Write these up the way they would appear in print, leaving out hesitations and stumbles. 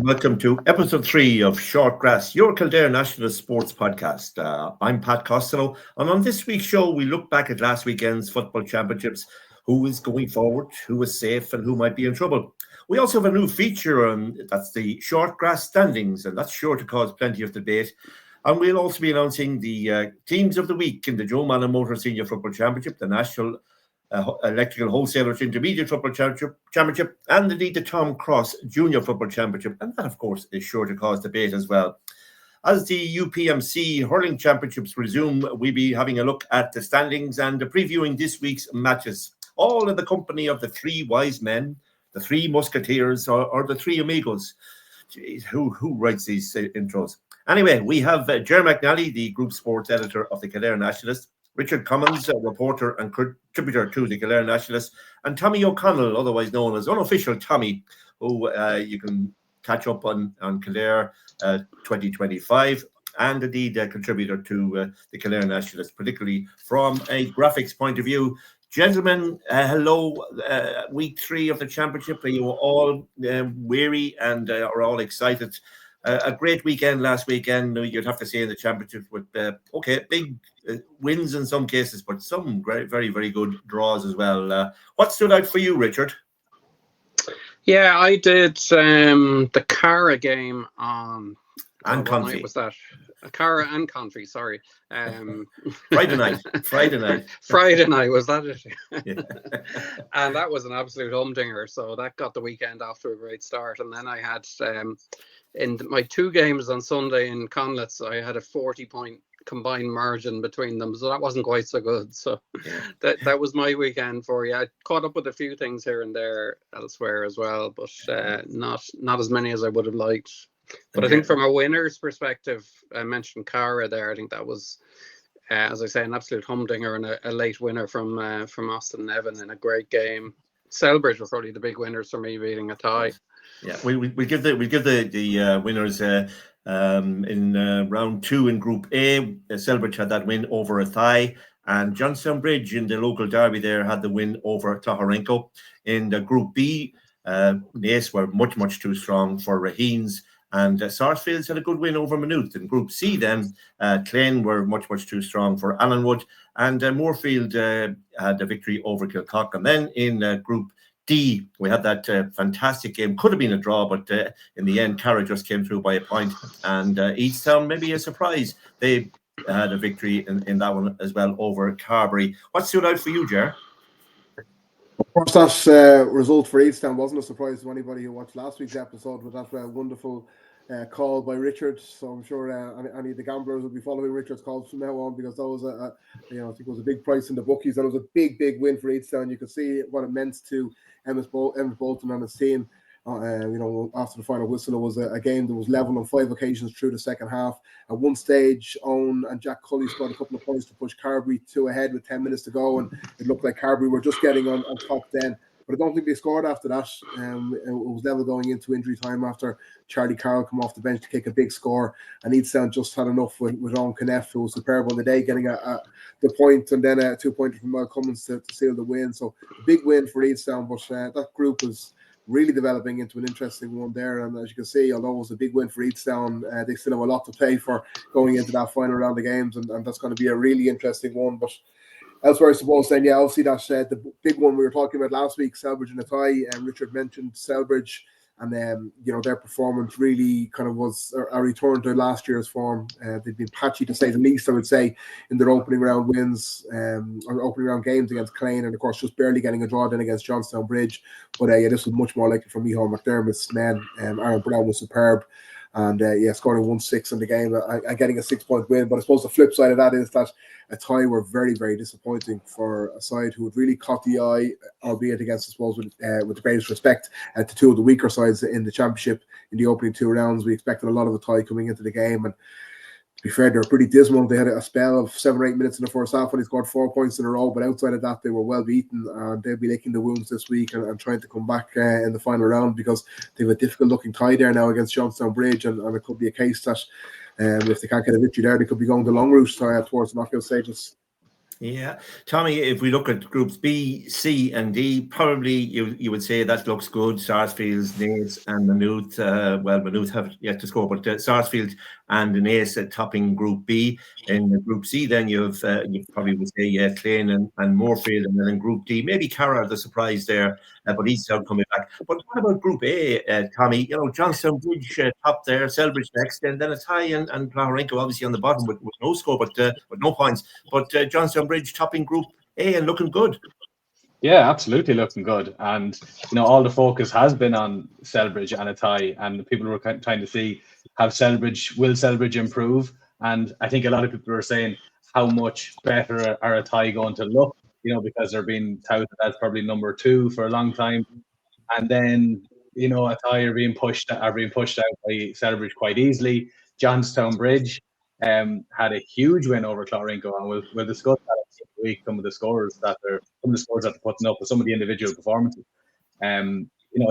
Welcome to episode 3 of Shortgrass, your Kildare Nationalist sports podcast. I'm Pat Costello, and on this week's show, we look back at last weekend's football championships, who is going forward, who is safe, and who might be in trouble. We also have a new feature, that's the Shortgrass standings, and that's sure to cause plenty of debate. And we'll also be announcing the teams of the week in the Joe Mann Motor Senior Football Championship, the National Electrical Wholesalers Intermediate Football Championship, and indeed the Tom Cross Junior Football Championship. And that, of course, is sure to cause debate as well. As the UPMC Hurling Championships resume, we'll be having a look at the standings and previewing this week's matches, all in the company of the three wise men, the three musketeers, or the three amigos. Jeez, who writes these intros? Anyway, we have Ger McNally, the group sports editor of the Kildare Nationalist, Richard Commins, a reporter and contributor to the Kildare Nationalist, and Tommy O'Connell, otherwise known as Unofficial Tommy, who you can catch up on Kildare 2025, and indeed a contributor to the Kildare Nationalist, particularly from a graphics point of view. Gentlemen, hello. Week 3 of the championship. Are you all weary and are all excited? A great weekend last weekend, you'd have to say, in the championship with, big wins in some cases, but some great, very, very good draws as well. What stood out for you, Richard? Yeah, I did the Cara game on... And what night was that? Cara and Country, sorry. Friday night. Friday night, was that it? Yeah. And that was an absolute humdinger, so that got the weekend off to a great start. And then I had... in my 2 games on Sunday in Conlets, I had a 40-point combined margin between them, so that wasn't quite so good. So that was my weekend for you. I caught up with a few things here and there elsewhere as well, but not as many as I would have liked. But I think from a winner's perspective, I mentioned Cara there. I think that was, as I say, an absolute humdinger and a late winner from Austin Nevin in a great game. Selbridge were probably the big winners for me, beating a tie. Yeah, we give the winners in round 2 in Group A. Selbridge had that win over a thigh, and Johnstown Bridge in the local derby there had the win over Taharenko. In the Group B, Naas were much too strong for Raheens, and Sarsfields had a good win over Maynooth. In Group C, then Clane were much too strong for Allenwood, and Moorfield had a victory over Kilcock. And then in Group D, we had that fantastic game. Could have been a draw, but in the end, Cara just came through by a point. And Easttown, maybe a surprise. They had a victory in that one as well over Carberry. What stood out for you, Ger? Of course, that result for Easttown wasn't a surprise to anybody who watched last week's episode with that wonderful call by Richard. So I'm sure any of the gamblers will be following Richard's calls from now on, because that was I think it was a big price in the bookies. That was a big win for Easttown. You could see what it meant to Emmett Bolton and his team. After the final whistle, it was a game that was level on 5 occasions through the second half. At one stage, Owen and Jack Cully scored a couple of points to push Carberry 2 ahead with 10 minutes to go, and it looked like Carberry were just getting on top then. But I don't think they scored after that. It was level going into injury time after Charlie Carroll come off the bench to kick a big score, and Easttown just had enough with Owen Kneff, who was superb on the day, getting the point, and then a 2-pointer from Mel Cummins to seal the win. So a big win for Easttown, but that group was really developing into an interesting one there. And as you can see, although it was a big win for Easttown, they still have a lot to play for going into that final round of games, and that's going to be a really interesting one. But elsewhere, I suppose, then, obviously that's the big one we were talking about last week, Selbridge and a tie, and Richard mentioned Selbridge, and their performance really kind of was a return to last year's form. They've been patchy, to say the least, I would say, in their opening round wins, or opening round games against Clane, and of course just barely getting a draw then against Johnstown Bridge. But this was much more likely from Micheál McDermott's men. Aaron Brown was superb, and scoring 1-6 in the game and getting a 6-point win. But I suppose the flip side of that is that a tie were very, very disappointing for a side who had really caught the eye, albeit against, I suppose, with the greatest respect, to 2 of the weaker sides in the championship in the opening 2 rounds. We expected a lot of a tie coming into the game, and to be fair, they were pretty dismal. They had a spell of 7 or 8 minutes in the first half when they scored 4 points in a row, but outside of that, they were well beaten, and they'll be licking the wounds this week and trying to come back in the final round, because they have a difficult-looking tie there now against Johnstown Bridge, and it could be a case that if they can't get a victory there, they could be going the long route towards the knockout stages. Yeah, Tommy, if we look at groups B, C, and D, probably you would say that looks good. Sarsfields, Naas, and Maynooth. Maynooth have yet to score, but Sarsfield and Naas topping Group B. In Group C, then you probably would say Clane and Moorfield, and then in Group D, maybe Carra the surprise there, but Easttown coming back. But what about Group A, Tommy? Johnstown Bridge top there, Selbridge next, and then it's High and Plahorenko obviously on the bottom with no score, but with no points. But Johnstown Bridge topping Group A and looking good. Yeah, absolutely looking good. And, all the focus has been on Selbridge and Athy, and people were trying to see will Selbridge improve? And I think a lot of people are saying, how much better are Athy going to look, because they're being touted as probably number 2 for a long time. And then, Athy are being pushed out by Selbridge quite easily. Johnstown Bridge had a huge win over Clorinco, and we'll discuss that in the week. Some of the scores that they're putting up, with some of the individual performances.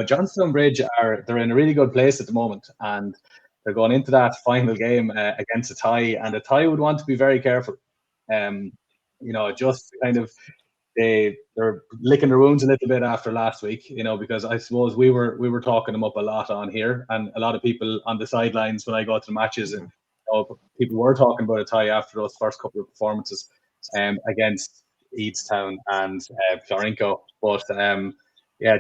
Johnstown Bridge they're in a really good place at the moment, and they're going into that final game against Athy, and Athy would want to be very careful. Just kind of they're licking their wounds a little bit after last week, because I suppose we were talking them up a lot on here, and a lot of people on the sidelines when I go to the matches, and people were talking about Athy after those first couple of performances against Eadstown and Clorinco. But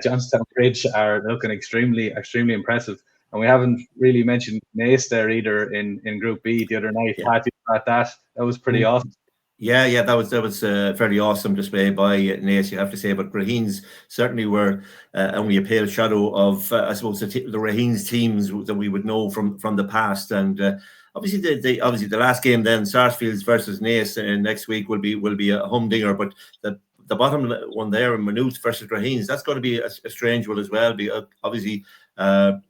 Johnstown Bridge are looking extremely impressive. And we haven't really mentioned Naas there either in Group B the other night. Yeah. That was pretty awesome. Yeah, that was a fairly awesome display by Naas, you have to say. But Raheens certainly were only a pale shadow of, I suppose, the Raheens teams that we would know from the past. And obviously, the last game then, Sarsfields versus Naas next week will be a humdinger. But the bottom one there, Maynooth versus Raheens, that's going to be a strange one as well. Obviously,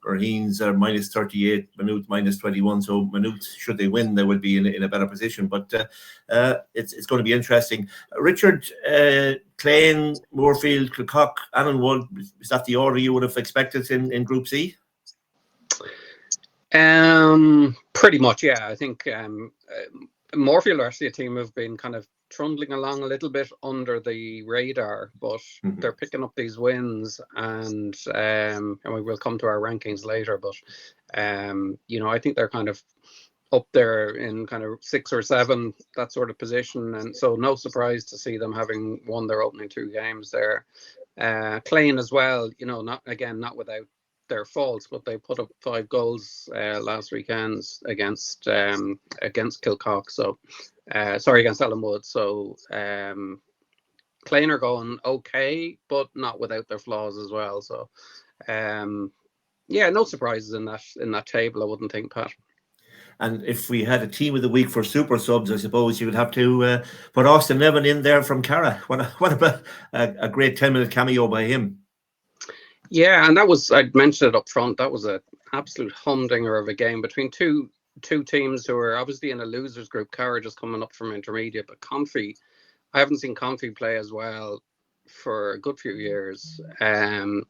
Raheens are minus 38, Maynooth minus 21. So Maynooth, should they win, they will be in a better position. But it's going to be interesting. Richard, Clane, Moorfield, Kilcock, Annanwood, is that the order you would have expected in Group C? Pretty much, yeah. I think Moorfield are actually a team who've been kind of trundling along a little bit under the radar, but they're picking up these wins, and we will come to our rankings later. But I think they're kind of up there in kind of 6 or 7, that sort of position, and so no surprise to see them having won their opening 2 games there. Clane as well, not without their faults, but they put up 5 goals last weekend against Kilcock. So against Ellenwood. So Clane are going okay, but not without their flaws as well. So no surprises in that table, I wouldn't think, Pat. And if we had a team of the week for super subs, I suppose you would have to put Austin Nevin in there from Carra. What about a great 10-minute cameo by him? Yeah, and I'd mentioned it up front, that was an absolute humdinger of a game between two teams who are obviously in a losers group. Carra just coming up from intermediate, but Confi, I haven't seen Confi play as well for a good few years. And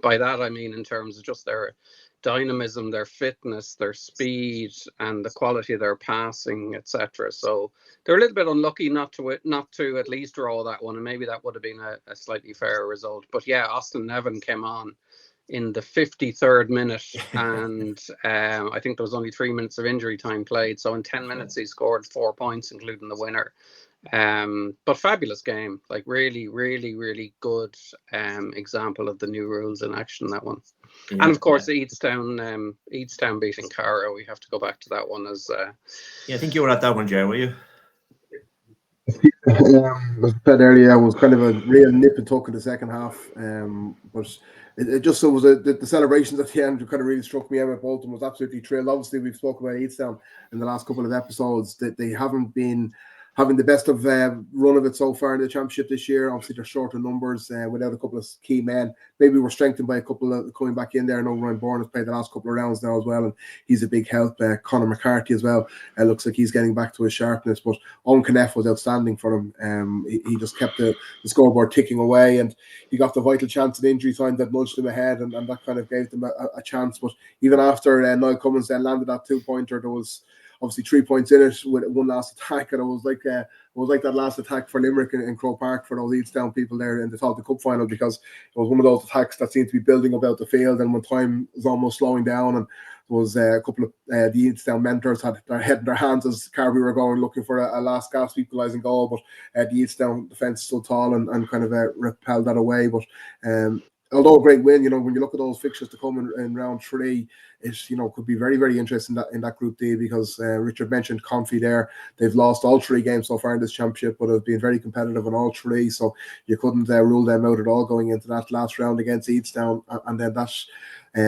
by that I mean in terms of just their dynamism, their fitness, their speed, and the quality of their passing, etc. So they're a little bit unlucky not to at least draw that one, and maybe that would have been a slightly fairer result. But yeah, Austin Nevin came on in the 53rd minute, and I think there was only 3 minutes of injury time played. So in 10 minutes, he scored 4 points, including the winner. But fabulous game, like really, really, really good example of the new rules in action, that one. Yeah, and of course, Eadstown beating Carra. We have to go back to that one as. I think you were at that one, Ger, were you? As I said earlier, it was kind of a real nip and tuck in the second half. But it just was the celebrations at the end kind of really struck me. Emma Bolton was absolutely thrilled. Obviously, we've spoken about Eadstown in the last couple of episodes that they haven't been having the best of run of it so far in the championship this year. Obviously, they're short of numbers without a couple of key men. Maybe we're strengthened by a couple of coming back in there. I know Ryan Bourne has played the last couple of rounds now as well, and he's a big help. Conor McCarthy as well. Looks like he's getting back to his sharpness. But Owen Kneff was outstanding for him. He just kept the scoreboard ticking away, and he got the vital chance in injury time that nudged him ahead, and that kind of gave them a chance. But even after Niall Commins then landed that 2-pointer, there was obviously 3 points in it with one last attack, and it was like that last attack for Limerick in Croke Park for those Easttown people there in the Tailteann Cup final, because it was one of those attacks that seemed to be building up out the field, and when time was almost slowing down, and there was a couple of the Easttown mentors had their head in their hands as Carby were going looking for a last gasp equalising goal, but the Easttown defence stood tall and kind of repelled that away. But although a great win, when you look at those fixtures to come in round 3, it could be very, very interesting in that Group D, because Richard mentioned Confi there. They've lost all 3 games so far in this championship, but have been very competitive in all 3. So you couldn't rule them out at all going into that last round against Easttown, and then that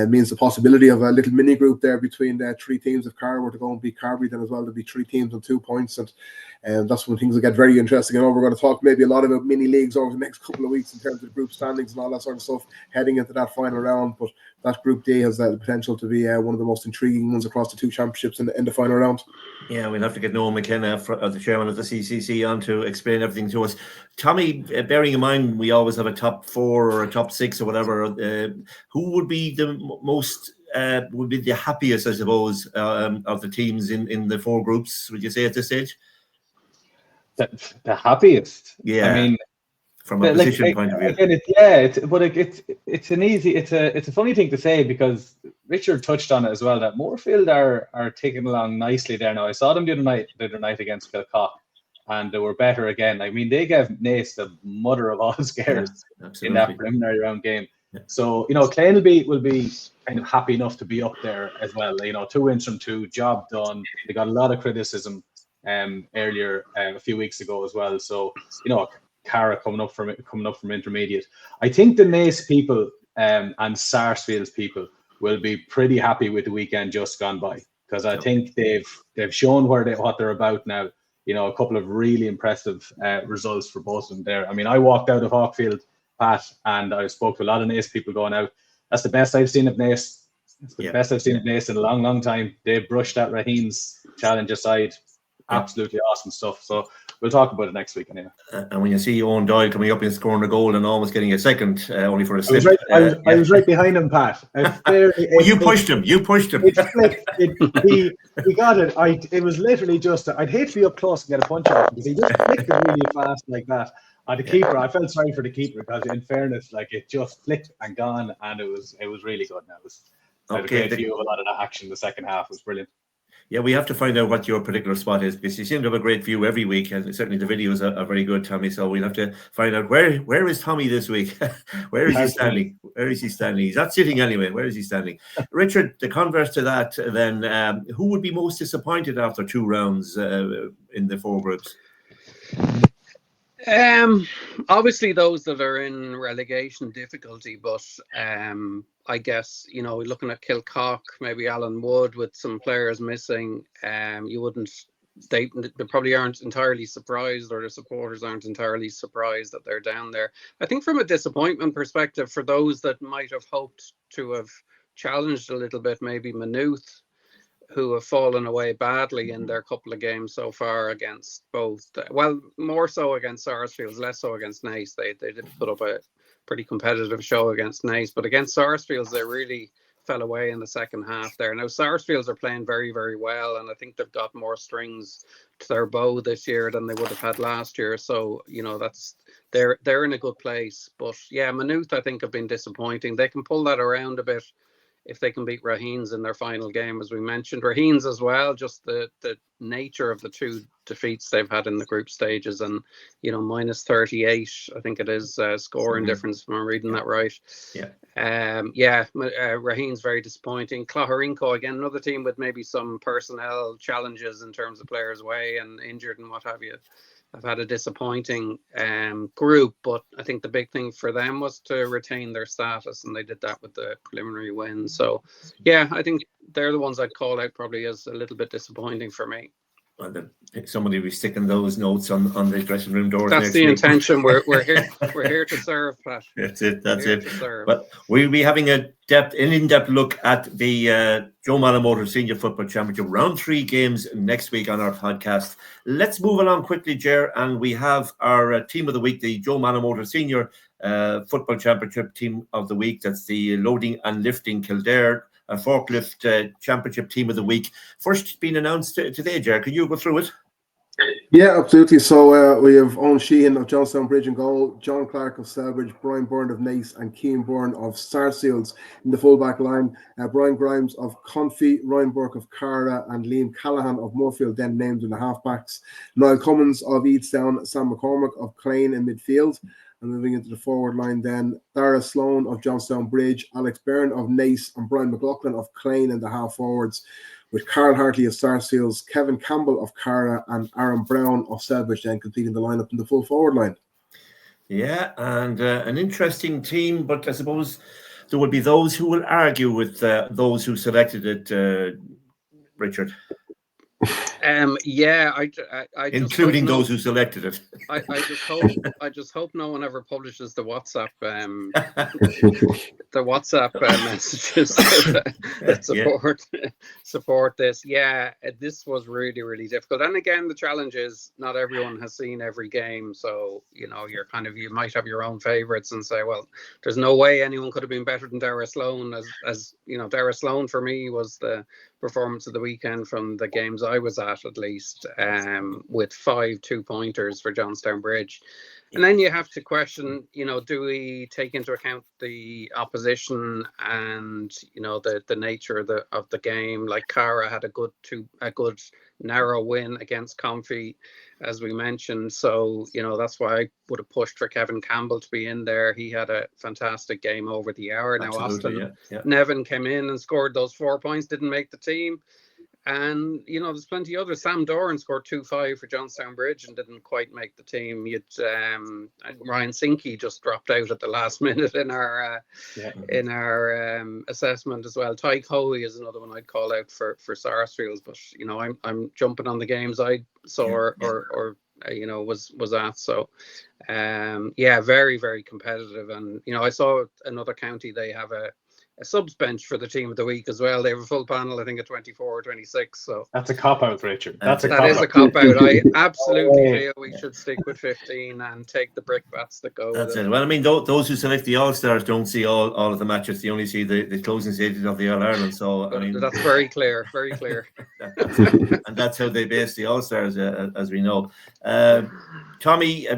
means the possibility of a little mini group there between 3 teams. If Carr were to go and beat Carby, then as well there'll be 3 teams on 2 points, and that's when things will get very interesting. I know we're going to talk maybe a lot about mini leagues over the next couple of weeks in terms of group standings and all that sort of stuff heading into that final round, but that Group D has the potential to be one of the most intriguing ones across the 2 championships in the final round. Yeah, we'll have to get Noel McKenna, the chairman of the CCC, on to explain everything to us. Tommy, bearing in mind we always have a top 4 or a top 6 or whatever, who would be the most would be the happiest, I suppose, of the teams in the 4 groups, would you say, at this stage? The happiest? Yeah. I mean, from a position point of view. Again, it's a funny thing to say, because Richard touched on it as well, that Moorfield are taking along nicely there now. I saw them the other night against Kilcock, and they were better again. I mean, they gave Naas the mother of all scares in that preliminary round game. Yeah. So, Clay will be kind of happy enough to be up there as well. 2 wins from 2, job done. They got a lot of criticism earlier a few weeks ago as well. So, Cara coming up from intermediate. I think the Naas people and Sarsfield's people will be pretty happy with the weekend just gone by, because I think they've shown what they're about now. A couple of really impressive results for both of them there. I mean, I walked out of Hawkfield, Pat, and I spoke to a lot of Naas people going out. That's the best I've seen of Naas. It's the best I've seen of Naas in a long, long time. They brushed that Raheen's challenge aside. Absolutely awesome stuff. So we'll talk about it next week anyway. And when you see Owen Doyle coming up and scoring a goal and almost getting a second, only for a slip. I was right behind him, Pat. You pushed him. He got it. It was literally just, I'd hate to be up close and get a punch out, because he just flicked it really fast like that. The keeper, I felt sorry for the keeper, because in fairness, it just flicked and gone, and it was really good. Now I had a great view of a lot of that action. The second half was brilliant. Yeah, we have to find out what your particular spot is, because you seem to have a great view every week, and certainly the videos are very good, Tommy. So we'll have to find out where is Tommy this week. Where is he standing? Where is he standing? He's not sitting anyway. Where is he standing? Richard, the converse to that, then, who would be most disappointed after 2 rounds in the 4 groups? Obviously those that are in relegation difficulty, but I guess, looking at Kilcock, maybe Alan Wood with some players missing, they probably aren't entirely surprised, or the supporters aren't entirely surprised that they're down there. I think from a disappointment perspective, for those that might have hoped to have challenged a little bit, maybe Maynooth, who have fallen away badly in their couple of games so far against both, more so against Sarsfields, less so against Naas. They did put up a pretty competitive show against Naas, but against Sarsfields they really fell away in the second half there. Now Sarsfields are playing very, very well, and I think they've got more strings to their bow this year than they would have had last year. So they're in a good place. But yeah, Maynooth I think have been disappointing. They can pull that around a bit if they can beat Raheen's in their final game, as we mentioned. Raheen's as well, just the nature of the 2 defeats they've had in the group stages, and minus 38, I think it is, scoring difference, if I'm reading that right. Raheen's very disappointing. Clougharinco, again, another team with maybe some personnel challenges in terms of players away and injured and what have you. I've had a disappointing group, but I think the big thing for them was to retain their status, and they did that with the preliminary win. So, yeah, I think they're the ones I'd call out probably as a little bit disappointing for me. Well, then somebody will be sticking those notes on the dressing room doors. That's the intention. We're here to serve, Pat. That's it. But we'll be having an in-depth look at the Joe Malamotor Senior Football Championship round 3 games next week on our podcast. Let's move along quickly, Ger, and we have our team of the week, the Joe Malamotor Senior Football Championship team of the week. That's the loading and lifting Kildare forklift championship team of the week. First been announced today, Ger. Can you go through it? Yeah, absolutely. So we have Owen Sheehan of Johnstown Bridge and goal, John Clark of Selbridge, Brian Byrne of Nace, and Keane Byrne of Sarsfields in the full-back line. Brian Grimes of Confey, Ryan Burke of Cara, and Liam Callaghan of Moorfield then named in the half-backs. Niall Cummins of Eadstown, Sam McCormick of Clane in midfield. And moving into the forward line then, Dara Sloan of Johnstown Bridge, Alex Byrne of Nace, and Brian McLaughlin of Clane in the half-forwards, with Carl Hartley of Sarsfields, Kevin Campbell of Cara, and Aaron Brown of Selbridge then completing the lineup in the full forward line. Yeah, and an interesting team, but I suppose there will be those who will argue with those who selected it, Richard. Yeah, I including those who selected it. I just hope no one ever publishes the WhatsApp messages that support this. Yeah, this was really, really difficult. And again, the challenge is not everyone has seen every game, so you might have your own favorites and say, well, there's no way anyone could have been better than Dara Sloan. As you know, Dara Sloan for me was the performance of the weekend from the games I was at least, with 5 2-pointers for Johnstown Bridge. And then you have to question, do we take into account the opposition and the nature of the game? Like Cara had a good narrow win against Confey, as we mentioned. So that's why I would have pushed for Kevin Campbell to be in there. He had a fantastic game over the hour. Now Austin Nevin came in and scored those 4 points, didn't make the team. And, there's plenty others. Sam Doran scored 2-5 for Johnstown Bridge and didn't quite make the team. Ryan Sinke just dropped out at the last minute in our assessment as well. Ty Coey is another one I'd call out for Sarsfields. But, I'm jumping on the games I saw or was at. So, very, very competitive. And, I saw another county, they have a subs bench for the team of the week as well. They have a full panel, I think, at 24 or 26. So that's a cop-out, Richard. That is a cop-out. I absolutely feel we should stick with 15 and take the brickbats that go That's with it. Well, I mean, those who select the All-Stars don't see all of the matches. They only see the closing stages of the All-Ireland. So, I mean, that's very clear, very clear. And that's how they base the All-Stars, as we know. Tommy,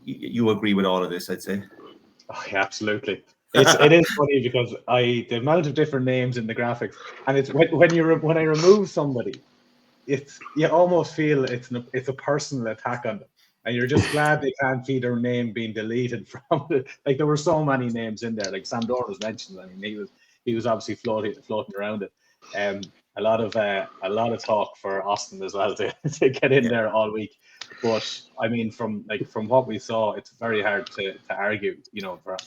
you agree with all of this, I'd say. Oh, yeah, absolutely. It is funny because the amount of different names in the graphics, and it's when I remove somebody, you almost feel it's a personal attack on them, and you're just glad they can't see their name being deleted from it. Like, there were so many names in there. Like Sam Doran was mentioned. I mean, he was obviously floating around it. A lot of talk for Austin as well to get in there all week. But I mean, from what we saw, it's very hard to argue,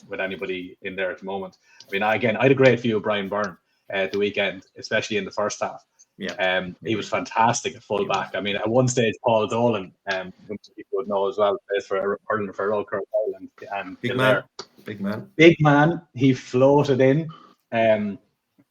with anybody in there at the moment. I mean, I had a great view of Brian Byrne at the weekend, especially in the first half. Yeah. He was fantastic at fullback. I mean, at one stage, Paul Dolan, whom people would know as well, plays for Hurling for Old Kirk and Big man. Big man. He floated in, and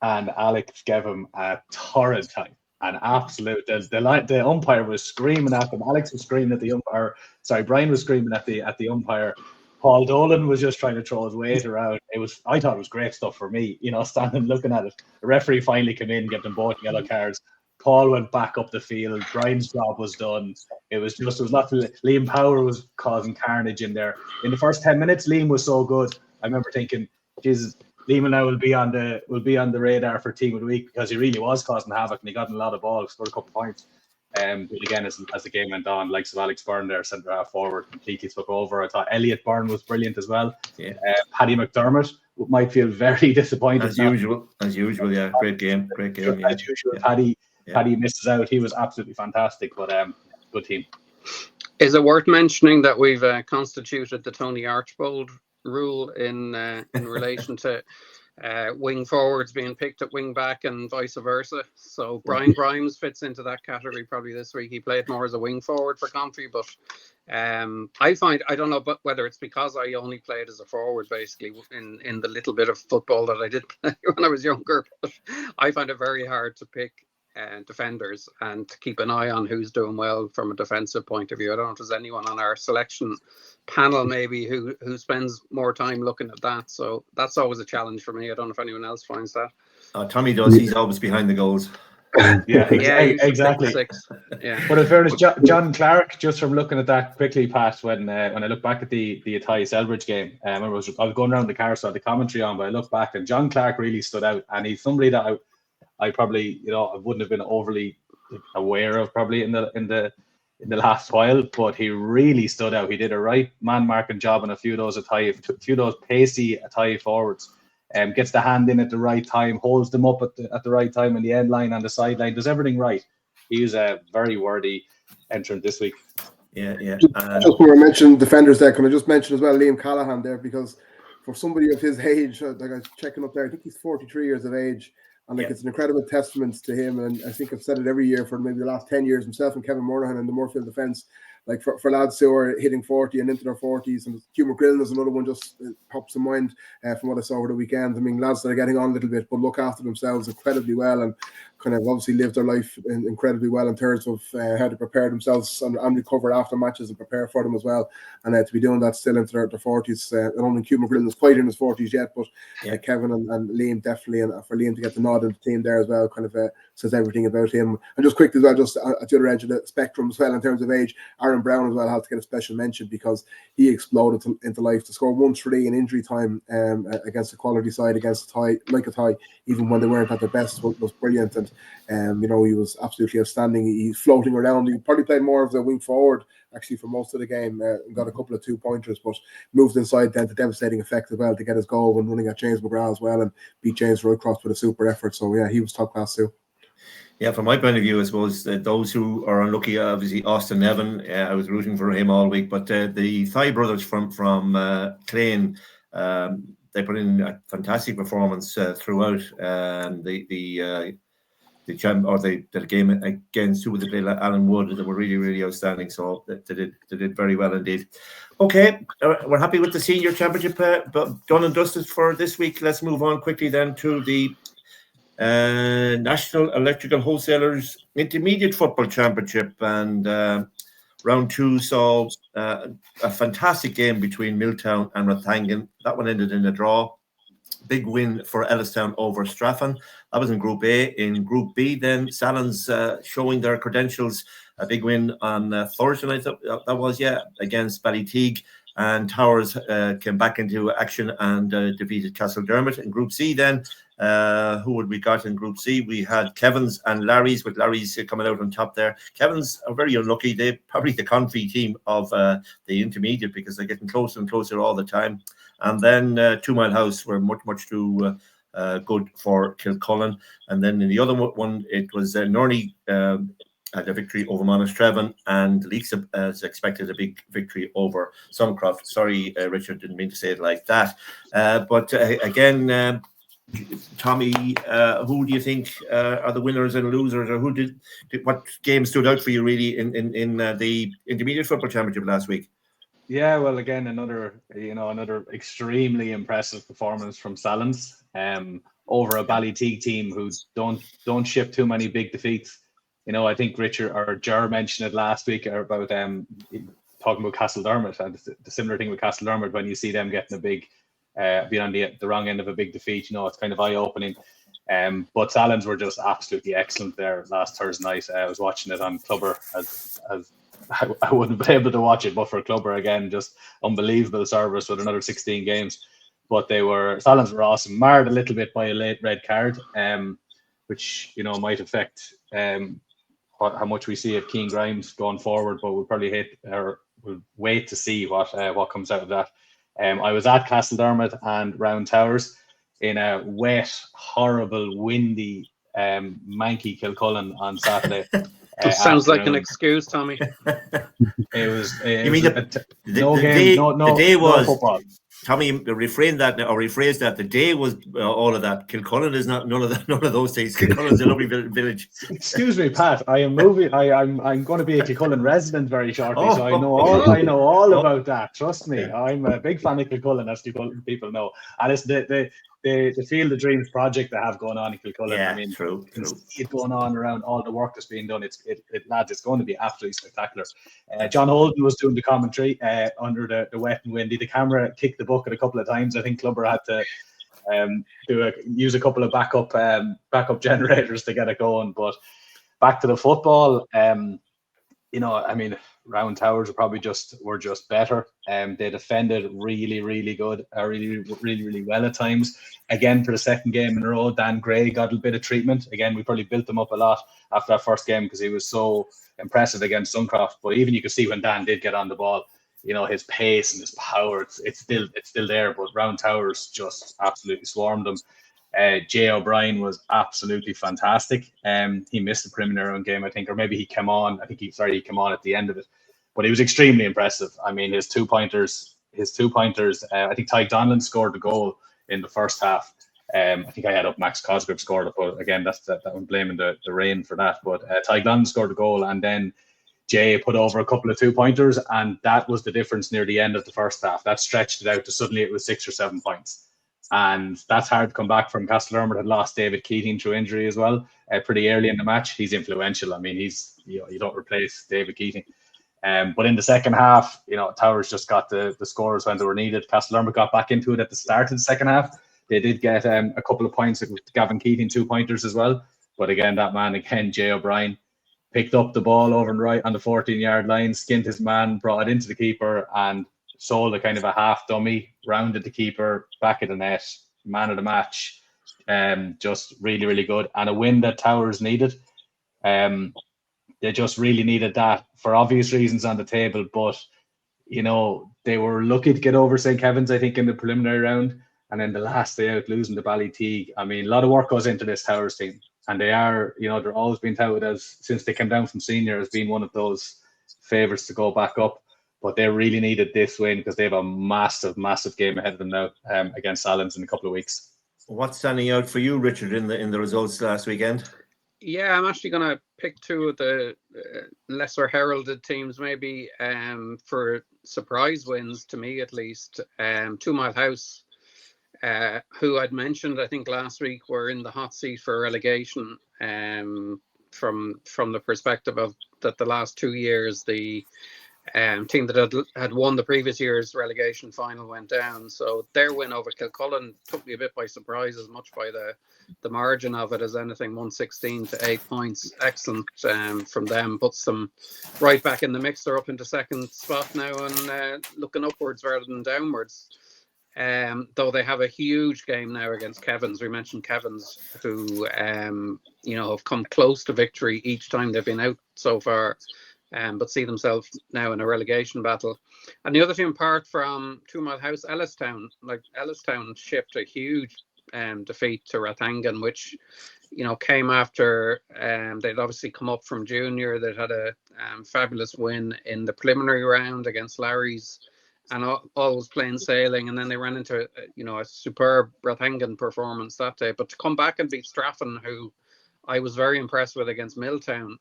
Alex gave him a torrid time. An absolute. The umpire was screaming at them. Alex was screaming at the umpire. Sorry, Brian was screaming at the umpire. Paul Dolan was just trying to throw his weight around. I thought it was great stuff for me, standing looking at it. The referee finally came in, gave them both yellow cards. Paul went back up the field. Brian's job was done. It was lots of Liam Power was causing carnage in there. In the first 10 minutes, Liam was so good. I remember thinking, Jesus, Liam now will be on the radar for team of the week, because he really was causing havoc and he got in a lot of balls, scored a couple of points. But again, as the game went on, likes of Alex Byrne there, centre half forward, completely took over. I thought Elliot Byrne was brilliant as well. Yeah. Paddy McDermott might feel very disappointed. As usual, yeah. Great game. Yeah. As usual, yeah. Paddy misses out. He was absolutely fantastic, but good team. Is it worth mentioning that we've constituted the Tony Archbold rule in relation to wing forwards being picked at wing back and vice versa? So Brian Grimes fits into that category probably this week. He played more as a wing forward for Confey, but I don't know whether it's because I only played as a forward basically in the little bit of football that I did play when I was younger, but I find it very hard to pick defenders and to keep an eye on who's doing well from a defensive point of view. I don't know if there's anyone on our selection panel maybe who spends more time looking at that. So that's always a challenge for me. I don't know if anyone else finds that. Tommy does. He's always behind the goals. Yeah, he's exactly. 6. Yeah. But in fairness, John Clark, just from looking at that quickly, Pat, when I look back at the Athy-Selbridge game, I was going around the car, so I had the commentary on, but I looked back and John Clark really stood out, and he's somebody that I probably, I wouldn't have been overly aware of probably in the last while, but he really stood out. He did a right man marking job on a few of those pacey Athy forwards. Gets the hand in at the right time, holds them up at the right time in the end line, on the sideline, does everything right. He's a very worthy entrant this week. Yeah. Just when we mentioned defenders there, can I just mention as well Liam Callaghan there, because for somebody of his age, like I was checking up there, I think he's 43 years of age, and it's an incredible testament to him. And I think I've said it every year for maybe the last 10 years, himself and Kevin Moorhan in the Moorfield defence. Like for lads who are hitting 40 and into their 40s, and Ger McNally is another one just pops in mind from what I saw over the weekend. I mean, lads that are getting on a little bit, but look after themselves incredibly well, and kind of obviously live their life incredibly well in terms of how to prepare themselves and recover after matches and prepare for them as well. And to be doing that still into their 40s. I don't think Ger McNally is quite in his 40s yet, but Kevin and Liam definitely, and for Liam to get the nod in the team there as well, kind of says everything about him. And just quickly as well, just at the other edge of the spectrum as well in terms of age, Aaron Brown as well has to get a special mention, because he exploded into life to score 1-3 in injury time against a quality side, against Athy, even when they weren't at their best, was brilliant. And he was absolutely outstanding. He's floating around. He probably played more of the wing forward actually for most of the game, and got a couple of 2-pointers, but moved inside then to devastating effect as well to get his goal when running at James McGrath as well, and beat James Roycroft with a super effort. So yeah, he was top class too. Yeah, from my point of view, I suppose those who are unlucky, obviously Austin Nevin, I was rooting for him all week, but the Thigh brothers from Clane, they put in a fantastic performance throughout the game against who they played, Alan Wood. They were really, really outstanding. So they did very well indeed. Okay, we're happy with the senior championship, but done and dusted for this week. Let's move on quickly then to the National Electrical Wholesalers Intermediate Football Championship, and round 2 saw a fantastic game between Milltown and Rathangan. That one ended in a draw. Big win for Ellistown over Straffan. That was in Group A. In Group B, then Salins showing their credentials. A big win on Thursday night. That was against Ballyteague. And Towers came back into action and defeated Castledermot. In Group C, then who would we got in Group C? We had Kevin's and Larry's, with Larry's coming out on top there. Kevin's are very unlucky. They're probably the confy team of the intermediate, because they're getting closer and closer all the time. And then 2 Mile House were much too good for Kilcullen. And then in the other one, it was Norney had a victory over Monastrevin, and Leaks has expected a big victory over Suncroft. Sorry, Richard, didn't mean to say it like that. But again, Tommy, who do you think are the winners and losers, or what game stood out for you really in the Intermediate Football Championship last week? Yeah, well, again, another extremely impressive performance from Salins over a Ballyteague team who don't ship too many big defeats. I think Richard or Ger mentioned it last week about talking about Castledermot, and the similar thing with Castledermot, when you see them getting a big being on the wrong end of a big defeat, it's kind of eye-opening. But Salins were just absolutely excellent there last Thursday night. I was watching it on Clubber, as I wouldn't be able to watch it, but for Clubber, again, just unbelievable service with another 16 games. But Salins were awesome. Marred a little bit by a late red card, which might affect how much we see of Keane Grimes going forward, but we'll probably we'll wait to see what comes out of that. I was at Castledermot and Round Towers in a wet, horrible, windy, manky Kilcullen on Saturday. Sounds like an excuse, Tommy. It was. You mean the day was football. Tommy, rephrase that. The day was all of that. Kilcullen is not none of those things. Kilcullen is a lovely village. Excuse me, Pat. I am moving. I'm going to be a Kilcullen resident very shortly, so I know all about that. Trust me, I'm a big fan of Kilcullen, as people know. And it's the Field of Dreams project they have going on in Kilcullen. Yeah, true. It going on around all the work that's being done. Lads, it's going to be absolutely spectacular. John Holden was doing the commentary under the wet and windy. The camera kicked the bucket a couple of times. I think Clubber had to use a couple of backup generators to get it going. But back to the football, I mean, Round Towers were just better. They defended really, really good, really, really, really well at times. Again, for the second game in a row, Dan Gray got a bit of treatment. Again, we probably built him up a lot after that first game because he was so impressive against Suncroft. But even you could see when Dan did get on the ball, his pace and his power, it's still there. But Round Towers just absolutely swarmed them. Jay O'Brien was absolutely fantastic. He missed the preliminary round game, I think, or maybe he came on. He came on at the end of it, but he was extremely impressive. I mean, his two pointers. I think Ty Donlan scored the goal in the first half. I think I had up Max Cosgrove scored it, but again, that I'm blaming the rain for that. But Ty Donlan scored the goal, and then Jay put over a couple of 2-pointers, and that was the difference near the end of the first half. That stretched it out to suddenly it was 6 or 7 points. And that's hard to come back from. Castledermot had lost David Keating through injury as well pretty early in the match. He's influential. I mean, you don't replace David Keating. But in the second half, Towers just got the scores when they were needed. Castledermot got back into it at the start of the second half. They did get a couple of points with Gavin Keating, 2-pointers as well. But again, that man, Jay O'Brien, picked up the ball over and right on the 14-yard line, skinned his man, brought it into the keeper, and sold a kind of a half dummy, rounded the keeper, back of the net, man of the match. Just really, really good. And a win that Towers needed. They just really needed that for obvious reasons on the table. But, they were lucky to get over St. Kevin's, I think, in the preliminary round. And then the last day out, losing to Ballyteague. I mean, a lot of work goes into this Towers team. And they are, they're always been touted as, since they came down from senior, as being one of those favourites to go back up. But they really needed this win because they have a massive, massive game ahead of them now against Salins in a couple of weeks. What's standing out for you, Richard, in the results last weekend? Yeah, I'm actually going to pick two of the lesser heralded teams, maybe for surprise wins, to me at least. 2 Mile House, who I'd mentioned, I think last week, were in the hot seat for relegation. From the perspective of that, the last 2 years, the team that had won the previous year's relegation final went down. So their win over Kilcullen took me a bit by surprise, as much by the margin of it as anything. 116 to 8 points, excellent from them. Puts them right back in the mix. They're up into second spot now and looking upwards rather than downwards. Though they have a huge game now against Kevin's. We mentioned Kevin's, who have come close to victory each time they've been out so far. But see themselves now in a relegation battle. And the other team, apart from 2 Mile House, Ellistown. Ellistown shipped a huge defeat to Rathangan, which came after they'd obviously come up from junior. They'd had a fabulous win in the preliminary round against Larry's, and all was plain sailing. And then they ran into a superb Rathangan performance that day. But to come back and beat Straffan, who I was very impressed with against Milltown,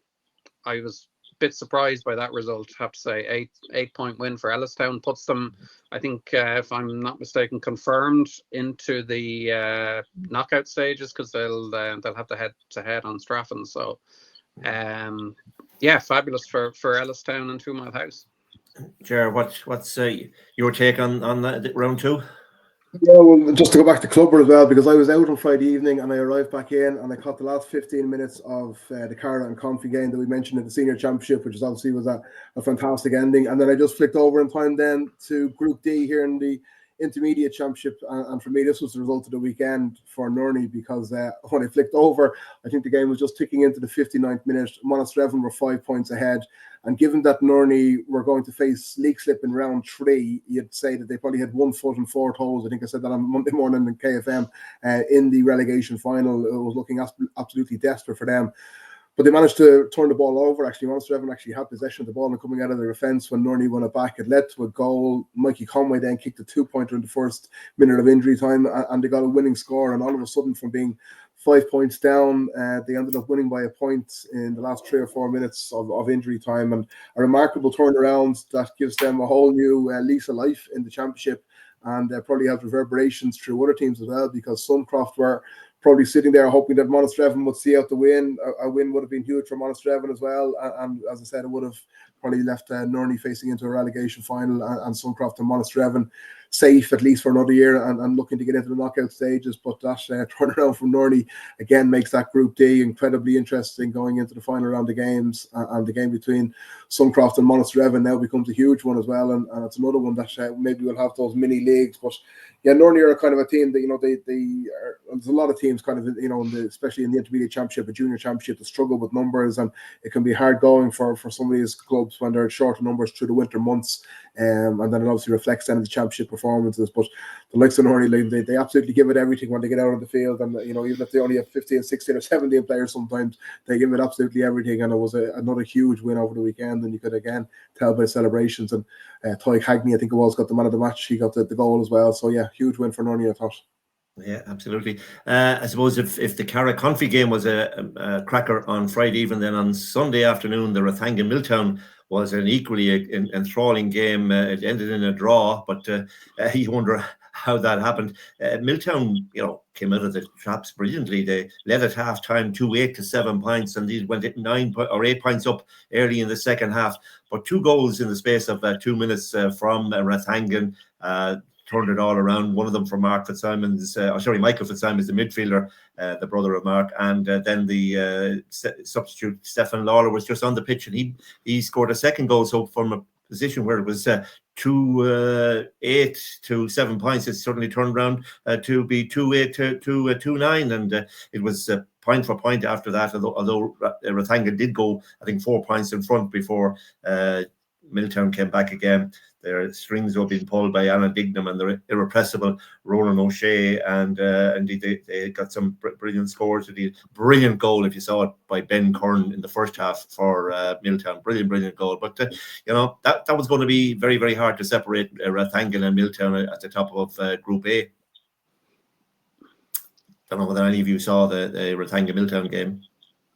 I was bit surprised by that result, I have to say. 8-point win for Ellistown puts them, I think, if I'm not mistaken, confirmed into the knockout stages, because they'll have the head-to-head on Straffan. So fabulous for Ellistown and 2 Mile House. Ger, what's your take on that round 2? Yeah, well, just to go back to Clubber as well, because I was out on Friday evening and I arrived back in and I caught the last 15 minutes of the Cara and Confi game that we mentioned in the Senior Championship, which obviously was a fantastic ending. And then I just flicked over in time then to Group D here in the Intermediate Championship, and for me this was the result of the weekend for Nurney, because when I flicked over, I think the game was just ticking into the 59th minute. Monasterevin were 5 points ahead, and given that Nurney were going to face League Slip in round 3, you'd say that they probably had 1 foot and 4 toes. I think I said that on Monday morning in KFM in the relegation final. It was looking absolutely desperate for them. But they managed to turn the ball over. Actually, Monasterevin actually had possession of the ball and coming out of their defence when Nurney won it back. It led to a goal. Mikey Conway then kicked a 2-pointer in the first minute of injury time, and they got a winning score. And all of a sudden, from being 5 points down, they ended up winning by a point in the last 3 or 4 minutes of injury time. And a remarkable turnaround that gives them a whole new lease of life in the championship, and probably have reverberations through other teams as well, because Suncroft were probably sitting there hoping that Monasterevin would see out the win. A win would have been huge for Monasterevin as well, and as I said, it would have probably left Nurney facing into a relegation final, and Suncroft and Monasterevin safe at least for another year and looking to get into the knockout stages. But that turnaround from Norney again makes that Group D incredibly interesting going into the final round of games, and the game between Suncroft and Monasterevin now becomes a huge one as well, and it's another one that maybe we'll have those mini leagues. But yeah, Norney are kind of a team that, you know, there's a lot of teams kind of, you know, especially in the intermediate championship, a junior championship, that struggle with numbers, and it can be hard going for some of these clubs when they're short of numbers through the winter months, and then it obviously reflects then in the championship performances. But the likes of Norney, they absolutely give it everything when they get out on the field, and you know, even if they only have 15, 16 or 17 players, sometimes they give it absolutely everything, and it was another huge win over the weekend, and you could again tell by the celebrations. And Tyke Hagney, I think it was, got the man of the match. He got the goal as well. So yeah, huge win for Norney, I thought. Yeah, absolutely. I suppose if the Carrick-Confi game was a cracker on Friday evening, then on Sunday afternoon, the Rathangan-Milltown was an equally enthralling game. It ended in a draw, but you wonder how that happened. Milltown, you know, came out of the traps brilliantly. They led at half-time 2-8 to 7 points, and they went 8 points up early in the second half. But 2 goals in the space of 2 minutes from Rathangan turned it all around. One of them from Michael Fitzsimons, the midfielder, the brother of Mark, and then the substitute Stephen Lawler was just on the pitch, and he scored a second goal. So from a position where it was 2-8 to 7 points, it suddenly turned around to be 2-8 to 2-9, and it was point for point after that. Although Rathangan did go, I think, 4 points in front before Milltown came back again. Their strings were being pulled by Alan Dignam and the irrepressible Roland O'Shea, and indeed they got some brilliant scores. The brilliant goal, if you saw it, by Ben Curran in the first half for Milltown. Brilliant goal. But you know, that was going to be very, very hard to separate Rathangan and Milltown at the top of Group A. Don't know whether any of you saw the Rathangan-Milltown game.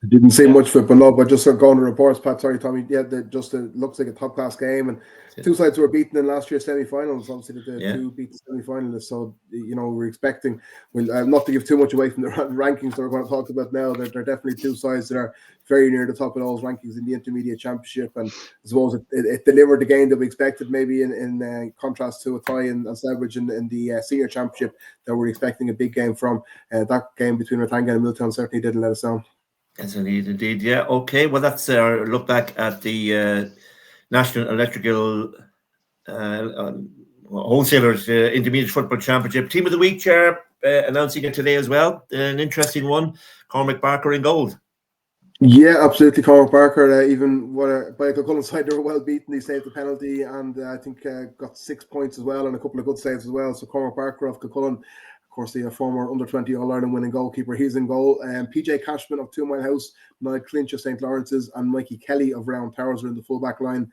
I didn't see much of it, but no, but just going to reports, Pat, sorry, Tommy, yeah, it looks like a top-class game, and two sides were beaten in last year's semi-finals, obviously the two beat the semi-finalists, so, you know, we're expecting, not to give too much away from the rankings that we're going to talk about now, they're definitely two sides that are very near the top of those rankings in the intermediate championship, and I suppose it delivered the game that we expected, maybe in contrast to a tie and Selbridge in the senior championship that we're expecting a big game from. That game between Rathangan and Milltown certainly didn't let us down. Yes, indeed. Yeah, okay. Well, that's our look back at the National Electrical Wholesalers Intermediate Football Championship. Team of the Week, Ger, announcing it today as well. An interesting one. Cormac Barker in gold. Yeah, absolutely. Cormac Barker, even by the Cullen side, they were well beaten. He saved the penalty, and I think got 6 points as well, and a couple of good saves as well. So Cormac Barker of Cullen, of course, the former under-20 All-Ireland winning goalkeeper, he's in goal. PJ Cashman of 2 Mile House, Niall Clinch of St. Lawrence's, and Mikey Kelly of Round Towers are in the full-back line.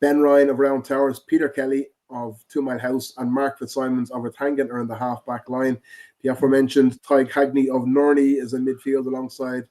Ben Ryan of Round Towers, Peter Kelly of 2 Mile House, and Mark Fitzsimons of Rathangan are in the half-back line. The aforementioned Tyke Hagney of Norney is in midfield alongside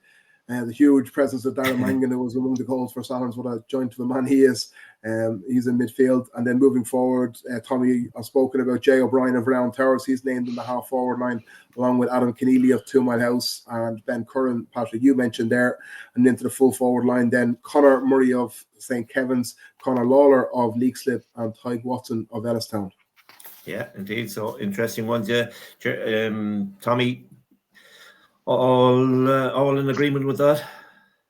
the huge presence of Darren Mangan, who was among the goals for Salons. What a joint of a man he is. He's in midfield. And then moving forward, Tommy, I've spoken about Jay O'Brien of Round Towers. He's named in the half-forward line, along with Adam Keneally of 2 Mile House and Ben Curran, Patrick, you mentioned there. And into the full-forward line, then Conor Murray of St. Kevin's, Conor Lawler of Leakslip, and Tyke Watson of Ellistown. Yeah, indeed. So interesting ones. Yeah, Tommy, all in agreement with that?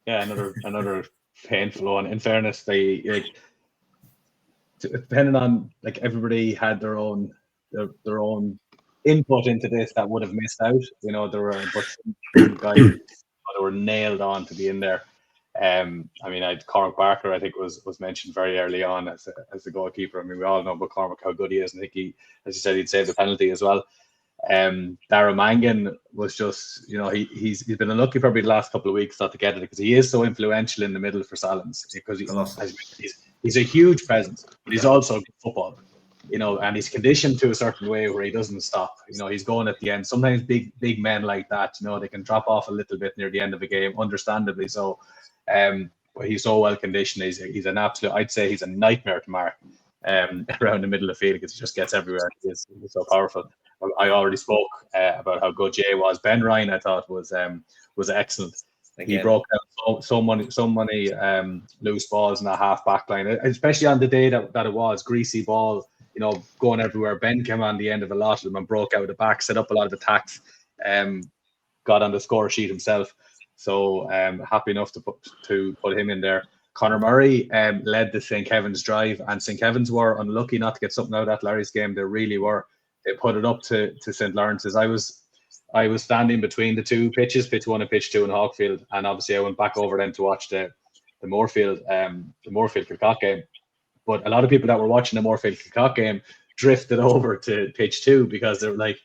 Yeah, another painful one. In fairness, they depending on everybody had their own input into this that would have missed out. You know, there were guys that were nailed on to be in there. I mean, Cormac Barker, I think, was mentioned very early on as a goalkeeper. I mean, we all know about Cormac, how good he is, and I think he, as you said, he'd save the penalty as well. Darren Mangan was just, you know, he's been unlucky probably the last couple of weeks not to get it, because he is so influential in the middle for Salons, because he's a huge presence, but he's also good football, you know, and he's conditioned to a certain way where he doesn't stop. You know, he's going at the end. Sometimes big men like that, you know, they can drop off a little bit near the end of a game, understandably so. But he's so well conditioned. He's an absolute, I'd say he's a nightmare to mark around the middle of the field, because he just gets everywhere. He's so powerful. I already spoke about how good Jay was. Ben Ryan, I thought, was excellent. Again. He broke out so many loose balls in that half back line, especially on the day that it was greasy ball going everywhere. Ben came on the end of a lot of them and broke out the back, set up a lot of attacks, got on the score sheet himself. So happy enough to put him in there. Conor Murray led the St. Kevin's drive, and St. Kevin's were unlucky not to get something out of that Larry's game. They really were. They put it up to St. Lawrence's. I was standing between the two pitches, pitch 1 and pitch 2 in Hawkfield, and obviously I went back over then to watch the Moorfield Kilcock game. But a lot of people that were watching the Moorfield Kilcock game drifted over to pitch 2 because they were like,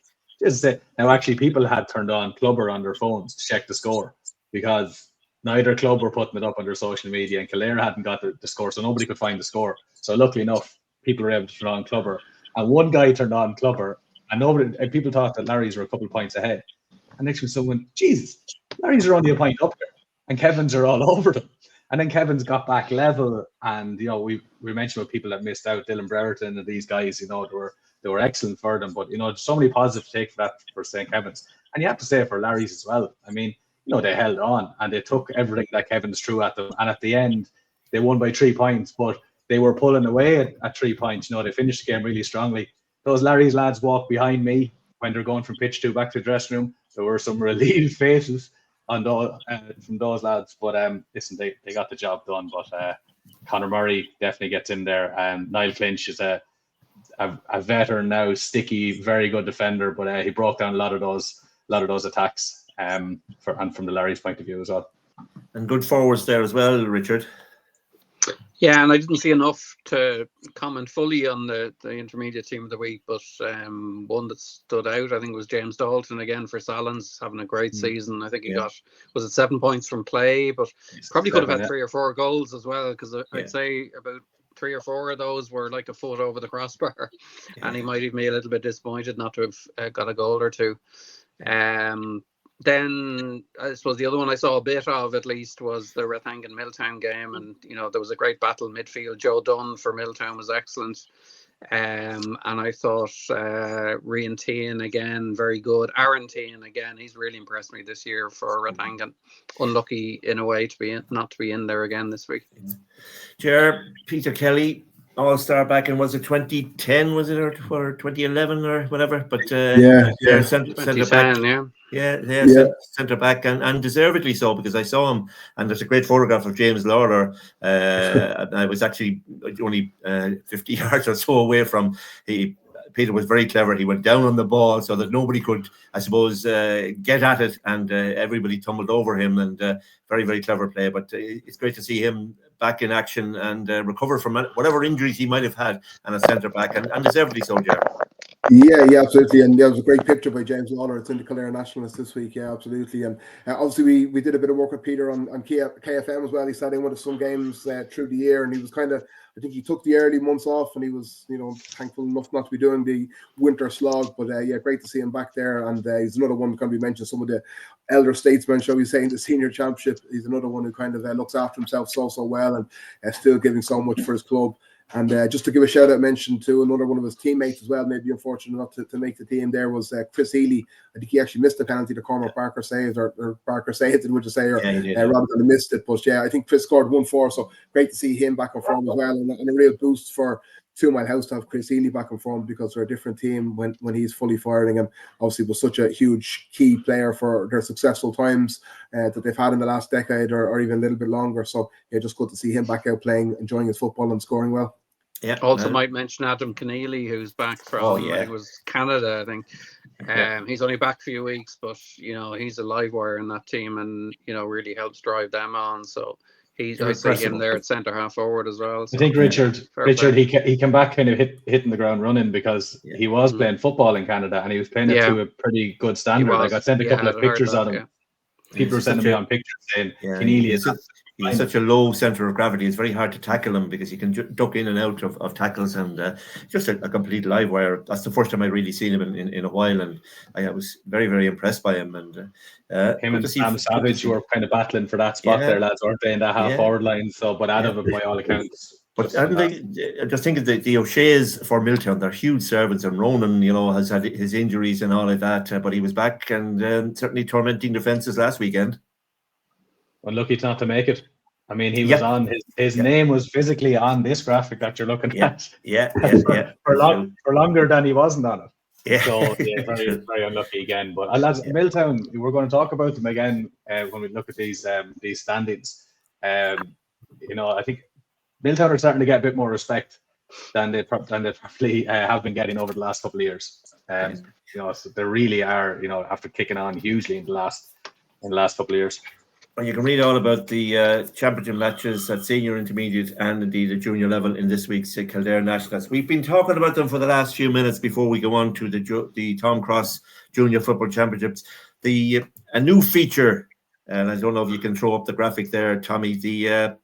now actually people had turned on Clubber on their phones to check the score, because neither club were putting it up on their social media, and Kildare hadn't got the score, so nobody could find the score. So luckily enough, people were able to turn on Clubber, and one guy turned on Clubber, and people thought that Larry's were a couple of points ahead. And next week someone, Jesus, Larry's are only a point up there, and Kevin's are all over them. And then Kevin's got back level, and we mentioned about people that missed out, Dylan Brereton and these guys. They were excellent for them, but so many positives to take for that for St. Kevin's, and you have to say for Larry's as well. I mean, they held on and they took everything that Kevin's threw at them, and at the end they won by 3 points, but they were pulling away at 3 points. They finished the game really strongly. Those Larry's lads walked behind me when they're going from pitch 2 back to the dressing room. There were some relieved faces on from those lads, but listen, they got the job done. But Conor Murray definitely gets in there, and Niall Clinch is a veteran now, sticky, very good defender, but he broke down a lot of those attacks. And from the Larry's point of view as well. And good forwards there as well, Richard. Yeah, and I didn't see enough to comment fully on the intermediate team of the week, but one that stood out, I think, was James Dalton again for Salons, having a great season. I think he got, was it 7 points from play, but probably could have had 3 or 4 goals as well, because I'd say about 3 or 4 of those were like a foot over the crossbar, and he might even be a little bit disappointed not to have got a goal or two. Then I suppose the other one I saw a bit of, at least, was the Rathangan Milltown game, and there was a great battle in midfield. Joe Dunn for Milltown was excellent, and I thought Rian Tehan again very good. Aaron Tehan again, he's really impressed me this year for Rathangan. Unlucky in a way not to be in there again this week. Ger, Peter Kelly, All-Star back in, was it 2010, was it, or 2011 or whatever? But centre back. Centre back, and deservedly so, because I saw him, and there's a great photograph of James Lawler. And I was actually only 50 yards or so away from. Peter was very clever. He went down on the ball so that nobody could, I suppose, get at it, and everybody tumbled over him. And very, very clever play. But it's great to see him back in action and recover from whatever injuries he might have had, and a centre back, and deservedly so, Ger. Yeah, absolutely. And there was a great picture by James Lawler. It's in the Kildare Nationalist this week. Yeah, absolutely. And obviously we did a bit of work with Peter on KFM as well. He sat in with us some games through the year, and he was I think he took the early months off, and he was, thankful enough not to be doing the winter slog. But great to see him back there. And he's another one that can be mentioned. Some of the elder statesmen, shall we say, in the senior championship. He's another one who kind of looks after himself so well, and still giving so much for his club. And just to give a shout out mention to another one of his teammates as well, maybe unfortunate not to make the team there, was Chris Healy. I think he actually missed the penalty that Cormac Barker saved, or Barker saved it, would you say, or rather than missed it. But I think Chris scored 1-4, so great to see him back in form as well, and a real boost for 2 Mile House to have Chris Healy back in form, because they're a different team when he's fully firing, and obviously was such a huge key player for their successful times that they've had in the last decade, or even a little bit longer. So just good to see him back out playing, enjoying his football and scoring well. Yeah. Also might mention Adam Keneally, who's back from it was Canada, I think. He's only back a few weeks, but he's a live wire in that team, and really helps drive them on. So I see him there at centre half forward as well. So, I think Richard, he came back kind of hitting the ground running, because he was playing football in Canada, and he was playing it to a pretty good standard. I got sent a couple of pictures on him. Yeah. People were sending me on pictures saying Keneally is. He's such a low centre of gravity. It's very hard to tackle him, because he can duck in and out of tackles, and just a complete live wire. That's the first time I really seen him in a while, and I was very, very impressed by him. And him and Sam Savage were kind of battling for that spot there, lads, weren't they, in that half forward line? So, but Adam, by all accounts. But I just think the O'Shea's for Milltown, they're huge servants, and Ronan, has had his injuries and all of that, but he was back and certainly tormenting defences last weekend. Unlucky not to make it. I mean, he was on his name was physically on this graphic that you're looking at. For longer than he wasn't on it. Yeah. So very, very unlucky again. But lads, Milltown, we're going to talk about them again when we look at these standings. I think Milltown are starting to get a bit more respect than they probably have been getting over the last couple of years. So they really are, after kicking on hugely in the last couple of years. And you can read all about the championship matches at senior, intermediate, and indeed the junior level in this week's Kildare Nationalist. We've been talking about them for the last few minutes before we go on to the Tom Cross Junior Football Championships. A new feature, and I don't know if you can throw up the graphic there, Tommy. The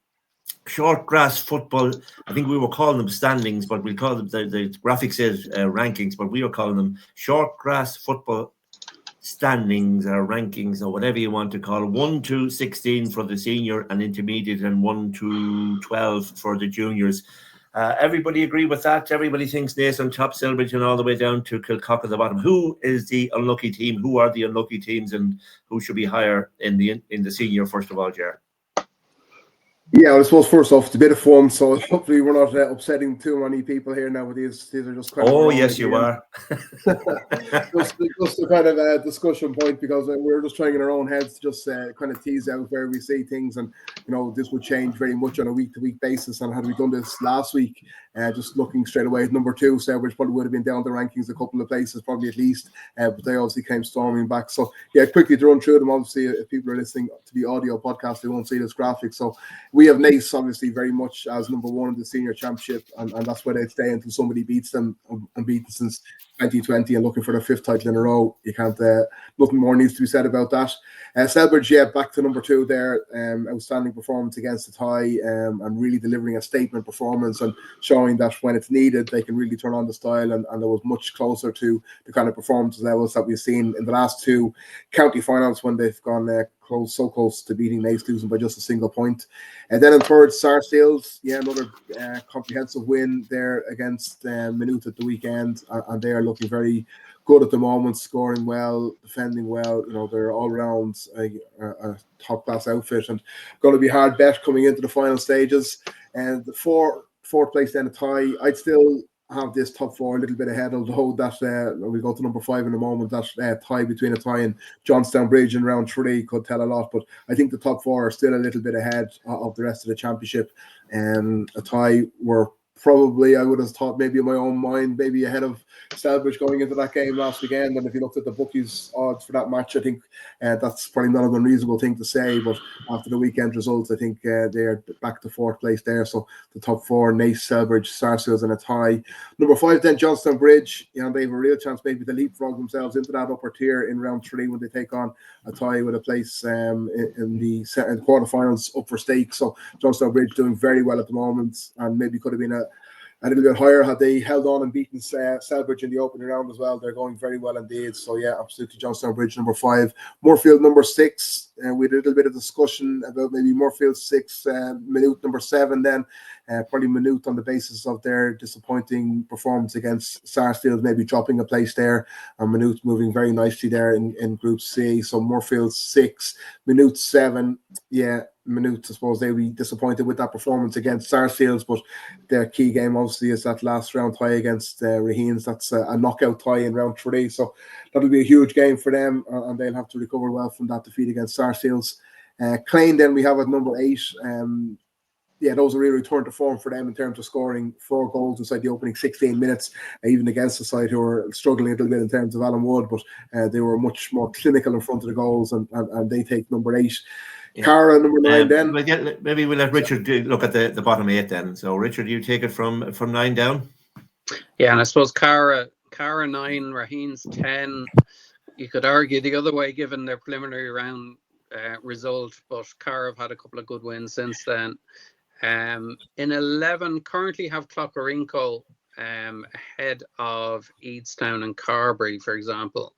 short grass football. I think we were calling them standings, but we'll call them the graphic says rankings, but we were calling them short grass football standings or rankings or whatever you want to call it. 1 to 16 for the senior and intermediate, and 1 to 12 for the juniors. Everybody agree with that? Everybody thinks Naas on top, Selbridge, and all the way down to Kilcock at the bottom. Who is the unlucky team? Who are the unlucky teams, and who should be higher in the senior? First of all, Ger. Yeah, well, I suppose first off, it's a bit of fun, so hopefully we're not upsetting too many people here now with these. These are just kind of. Oh, yes, you are. just a kind of a discussion point, because we're just trying in our own heads to just kind of tease out where we see things, and this would change very much on a week-to-week basis. And had we done this last week, just looking straight away at number 2, Selbridge probably would have been down the rankings a couple of places, probably at least, but they obviously came storming back. So yeah, quickly to run through them. Obviously, if people are listening to the audio podcast, they won't see this graphic. So we have Naas obviously very much as number 1 in the senior championship, and that's where they'd stay until somebody beats them, unbeaten since 2020 and looking for their 5th title in a row. You can't, nothing more needs to be said about that. Selbridge, back to number 2 there. Outstanding performance against the tie, and really delivering a statement performance and showing that when it's needed, they can really turn on the style, and it was much closer to the kind of performance levels that we've seen in the last 2 county finals when they've gone so close to beating Naas, losing by just a single point. And then in third, Sarsfields, another comprehensive win there against Maynooth at the weekend, and they are looking very good at the moment, scoring well, defending well. They're all round a top class outfit, and going to be hard bet coming into the final stages. And the fourth place then a tie. I'd still have this top 4 a little bit ahead, although that we'll go to number 5 in a moment. That tie between a tie and Johnstown Bridge in round 3 could tell a lot, but I think the top 4 are still a little bit ahead of the rest of the championship. A tie were probably, I would have thought, maybe in my own mind, maybe ahead of Selbridge going into that game last weekend. And if you looked at the bookies' odds for that match, I think that's probably not an unreasonable thing to say. But after the weekend results, I think they are back to 4th place there. So the top 4, Naas, Selbridge, Sarsfields, and a tie. Number 5 then, Johnstown Bridge. They have a real chance maybe to leapfrog themselves into that upper tier in round 3 when they take on a tie with a place in the quarterfinals up for stakes. So Johnstown Bridge doing very well at the moment, and maybe could have been a little bit higher had they held on and beaten Selbridge in the opening round as well. They're going very well indeed. So yeah, absolutely Johnstown Bridge number 5. Moorfield number 6. We had a little bit of discussion about maybe Moorfield 6, Maynooth number 7 then. Probably Maynooth on the basis of their disappointing performance against Sarsfield, maybe dropping a place there, and Maynooth moving very nicely there in Group C. So Moorfield 6, Maynooth 7. Yeah, Maynooth, I suppose they'll be disappointed with that performance against Sarsfields, but their key game obviously is that last round tie against Raheens. That's a knockout tie in round 3, so that'll be a huge game for them, and they'll have to recover well from that defeat against Sarsfields. Clane then we have at number 8. Those are really return to form for them in terms of scoring 4 goals inside the opening 16 minutes, even against the side who were struggling a little bit in terms of Alan Wood, but they were much more clinical in front of the goals, and they take number 8. Yeah. Cara number 9 then. Maybe we'll let Richard look at the bottom 8 then. So Richard, you take it from 9 down. Yeah, and I suppose Cara 9, Raheens 10. You could argue the other way given their preliminary round result, but Cara have had a couple of good wins since then. In 11, currently have Clockerinco ahead of Eadstown and Carberry, for example.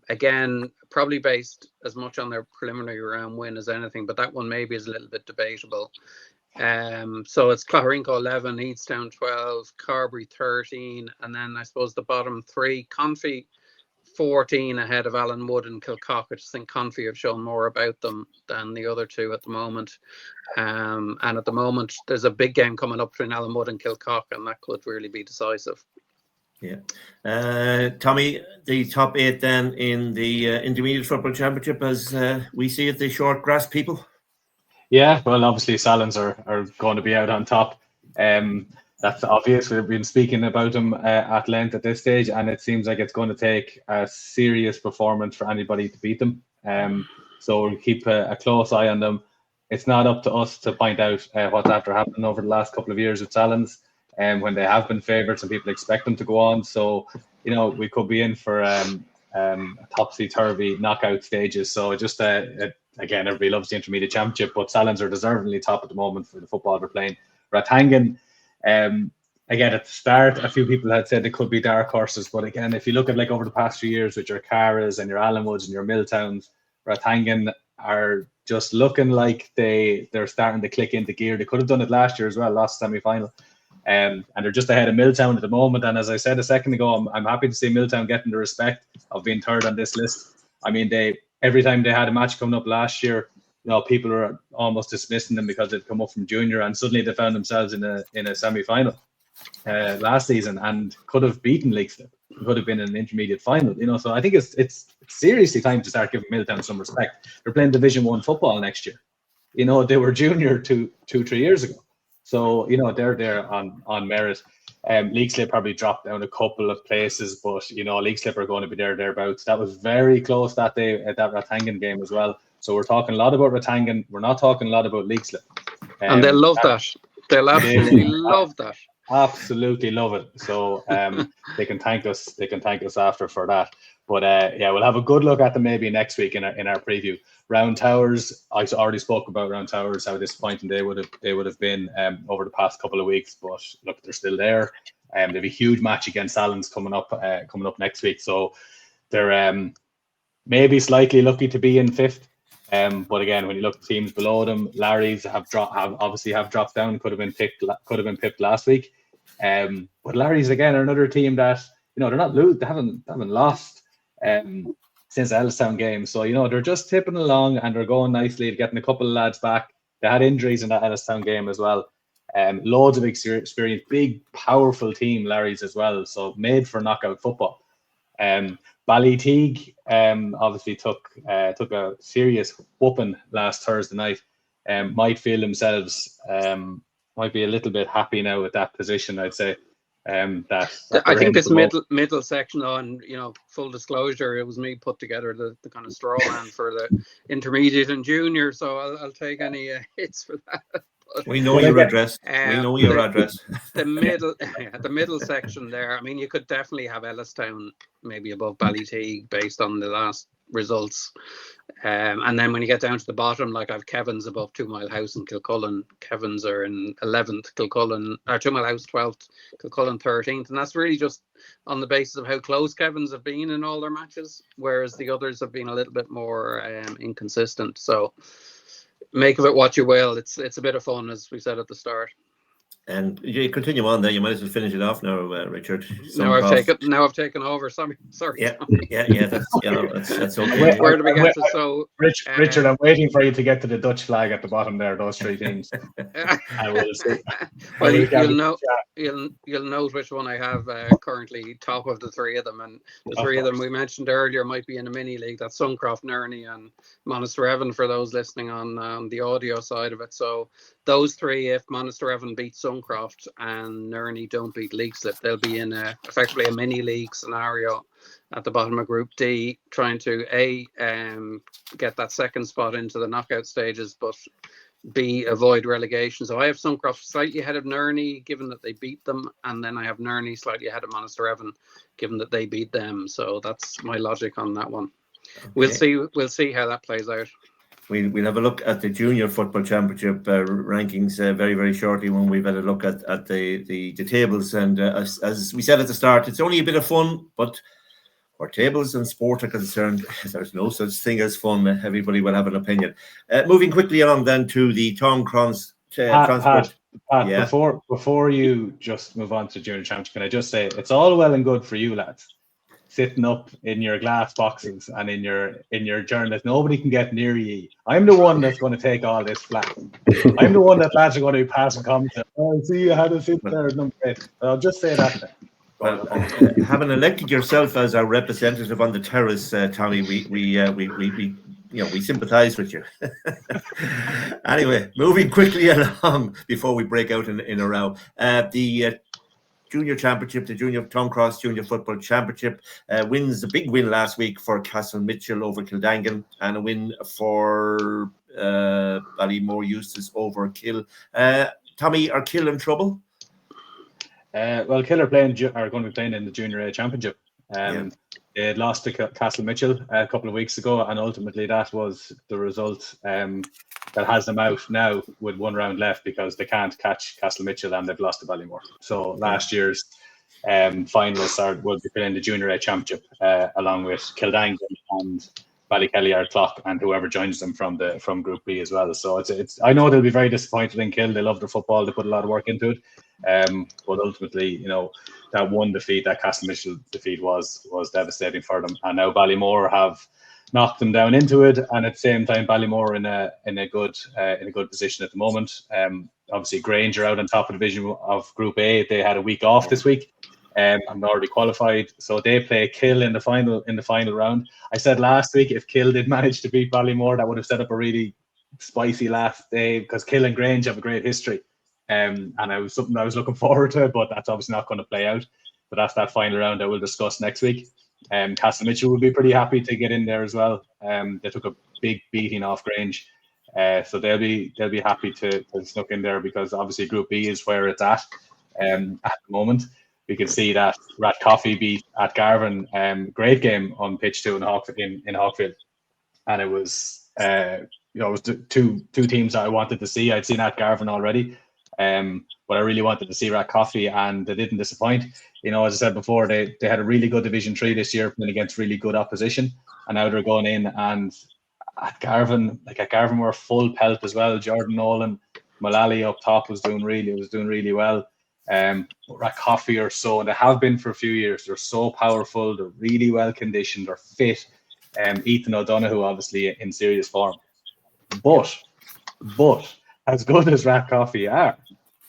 Again, probably based as much on their preliminary round win as anything, but that one maybe is a little bit debatable. So it's Clockerinco 11, Eadstown 12, Carberry 13, and then I suppose the bottom 3, Confey 14 ahead of Alan Wood and Kilcock. I just think Confi have shown more about them than the other two at the moment. And at the moment, there's a big game coming up between Alan Wood and Kilcock, and that could really be decisive. Yeah. Tommy, the top 8 then in the Intermediate Football Championship, as we see it, the short grass people? Yeah, well, obviously Salons are going to be out on top. That's obvious. We've been speaking about them at length at this stage, and it seems like it's going to take a serious performance for anybody to beat them. So we'll keep a close eye on them. It's not up to us to point out what's after happening over the last couple of years with Salons, when they have been favourites and people expect them to go on. So, we could be in for topsy-turvy knockout stages. So just, again, everybody loves the Intermediate Championship, but Salons are deservedly top at the moment for the football they're playing. Rathangan, again, at the start, a few people had said they could be dark horses, but again, if you look at over the past few years with your Caras and your Allenwoods and your Milltowns, Rathangan are just looking like they're starting to click into gear. They could have done it last year as well, lost semi-final. And they're just ahead of Milltown at the moment. And as I said a second ago, I'm happy to see Milltown getting the respect of being third on this list. I mean, every time they had a match coming up last year, people were almost dismissing them because they'd come up from junior, and suddenly they found themselves in a semi-final last season and could have beaten Leixlip. It could have been an intermediate final, So I think it's seriously time to start giving Milltown some respect. They're playing Division 1 football next year. They were junior 2-3 years ago. So, they're there on merit. Leixlip probably dropped down a couple of places, but, Leixlip are going to be thereabouts. That was very close that day at that Rathangan game as well. So we're talking a lot about Rathangan. We're not talking a lot about Leixlip. And they'll love that. They'll absolutely love that. Absolutely love it. So they can thank us. They can thank us after for that. But we'll have a good look at them maybe next week in our preview. Round Towers, I already spoke about Round Towers, how disappointing they would have been over the past couple of weeks. But look, they're still there. They have a huge match against Allens coming up next week. So they're maybe slightly lucky to be in fifth. But again, when you look at teams below them, Larry's have dropped down. Could have been pipped last week. But Larry's again are another team that they're not lose. They haven't lost since the Ellistown game. So they're just tipping along and they're going nicely. They're getting a couple of lads back. They had injuries in that Ellistown game as well. Loads of experience, big powerful team Larry's as well. So made for knockout football. Ballyteague obviously took a serious whooping last Thursday night. Might feel themselves might be a little bit happy now with that position, I'd say. That I think this middle section on, full disclosure, it was me put together the kind of straw man for the intermediate and junior, so I'll take any hits for that. We know your address. We know your address. The middle section there. I mean, you could definitely have Ellistown maybe above Ballyteague based on the last results. And then when you get down to the bottom, like I've Kevin's above 2 Mile House and Kilcullen. Kevin's are in 11th, Kilcullen, or 2 Mile House 12th, Kilcullen 13th. And that's really just on the basis of how close Kevin's have been in all their matches, whereas the others have been a little bit more inconsistent. So make of it what you will. It's a bit of fun, as we said at the start. And you continue on there. You might as well finish it off now, Richard. Now I've taken over. Sorry. Yeah. That's okay. Where do we get to? So, Richard, I'm waiting for you to get to the Dutch flag at the bottom there. Those three teams. I will see. Well, you'll note which one I have currently top of the three of them, and the three of them we mentioned earlier might be in a mini league. That's Suncroft, Nerney, and Monasterevin for those listening on the audio side of it. So those three, if Monasterevin beats Suncroft and Nerney don't beat Leixlip, they'll be in effectively a mini league scenario at the bottom of Group D, trying to get that second spot into the knockout stages, but B, avoid relegation. So I have Suncroft slightly ahead of Nerney, given that they beat them, and then I have Nerney slightly ahead of Monasterevin, given that they beat them. So that's my logic on that one. Okay. We'll see how that plays out. We'll have a look at the Junior Football Championship rankings very, very shortly when we've had a look at the tables. And as we said at the start, it's only a bit of fun, but where tables and sport are concerned, there's no such thing as fun. Everybody will have an opinion. Moving quickly along then to the Tom Crons transport. Pat, before you just move on to Junior Championship, can I just say it's all well and good for you lads sitting up in your glass boxes and in your journalist. Nobody can get near you. I'm the one that's going to take all this flack. I'm the one that lads are going to be passing comments. Oh, see, you had to sit there at number 8. I'll just say that then. Well, having elected yourself as our representative on the terrace, Tommy, we sympathise with you. Anyway, moving quickly along before we break out in a row. The Junior Championship, the Junior Tom Cross Junior Football Championship, wins a big win last week for Castle Mitchell over Kildangan, and a win for Ballymore Eustace over Kill. Tommy, are Kill in trouble? Well, Kill are going to be playing in the Junior A Championship. They had lost to Castle Mitchell a couple of weeks ago, and ultimately that was the result that has them out now with one round left, because they can't catch Castle Mitchell and they've lost to Ballymore. So last year's finalists will be playing the Junior A Championship along with Kildangan and Ballykelly Ardclough and whoever joins them from Group B as well. So it's I know they'll be very disappointed in Kill. They love their football. They put a lot of work into it. But ultimately, that one defeat, that Castle Mitchell defeat was devastating for them. And now Ballymore have knocked them down into it, and at the same time Ballymore in a good position at the moment. Obviously Grange are out on top of the division of Group A. They had a week off this week. And already qualified, so they play Kill in the final round. I said last week, if Kill did manage to beat Ballymore, that would have set up a really spicy last day, because Kill and Grange have a great history, and it was something I was looking forward to, but that's obviously not going to play out. But that's that final round that we'll discuss next week. Castle Mitchell will be pretty happy to get in there as well. They took a big beating off Grange, so they'll be happy to snuck in there, because obviously Group B is where it's at the moment. We can see that Rathcoffey beat at Garvan, great game on pitch 2 in Hawkfield, and it was it was two teams that I wanted to see. I'd seen at Garvan already, but I really wanted to see Rathcoffey, and they didn't disappoint. As I said before, they had a really good Division 3 this year, playing against really good opposition, and now they're going in, and at Garvan were full pelt as well. Jordan Nolan, Mullally up top was doing really well. Rathcoffey are so, and they have been for a few years, they're so powerful, they're really well conditioned, they're fit. Ethan O'Donoghue obviously in serious form, but as good as Rathcoffey are,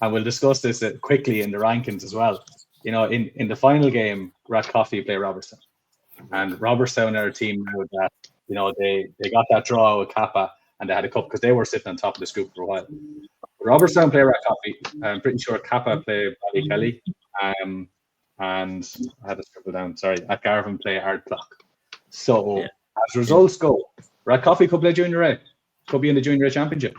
and we'll discuss this quickly in the rankings as well, in the final game Rathcoffey play Robertstown, and Robertstown are a team now that they got that draw with Kappa, and they had a cup because they were sitting on top of the scoop for a while. Robertstown play Rathcoffey. I'm pretty sure Kappa play Ballykelly. And I had to scribble down. Sorry, at Garvan play Ardclough. So as results go, Rathcoffey could play Junior A. Could be in the Junior A Championship.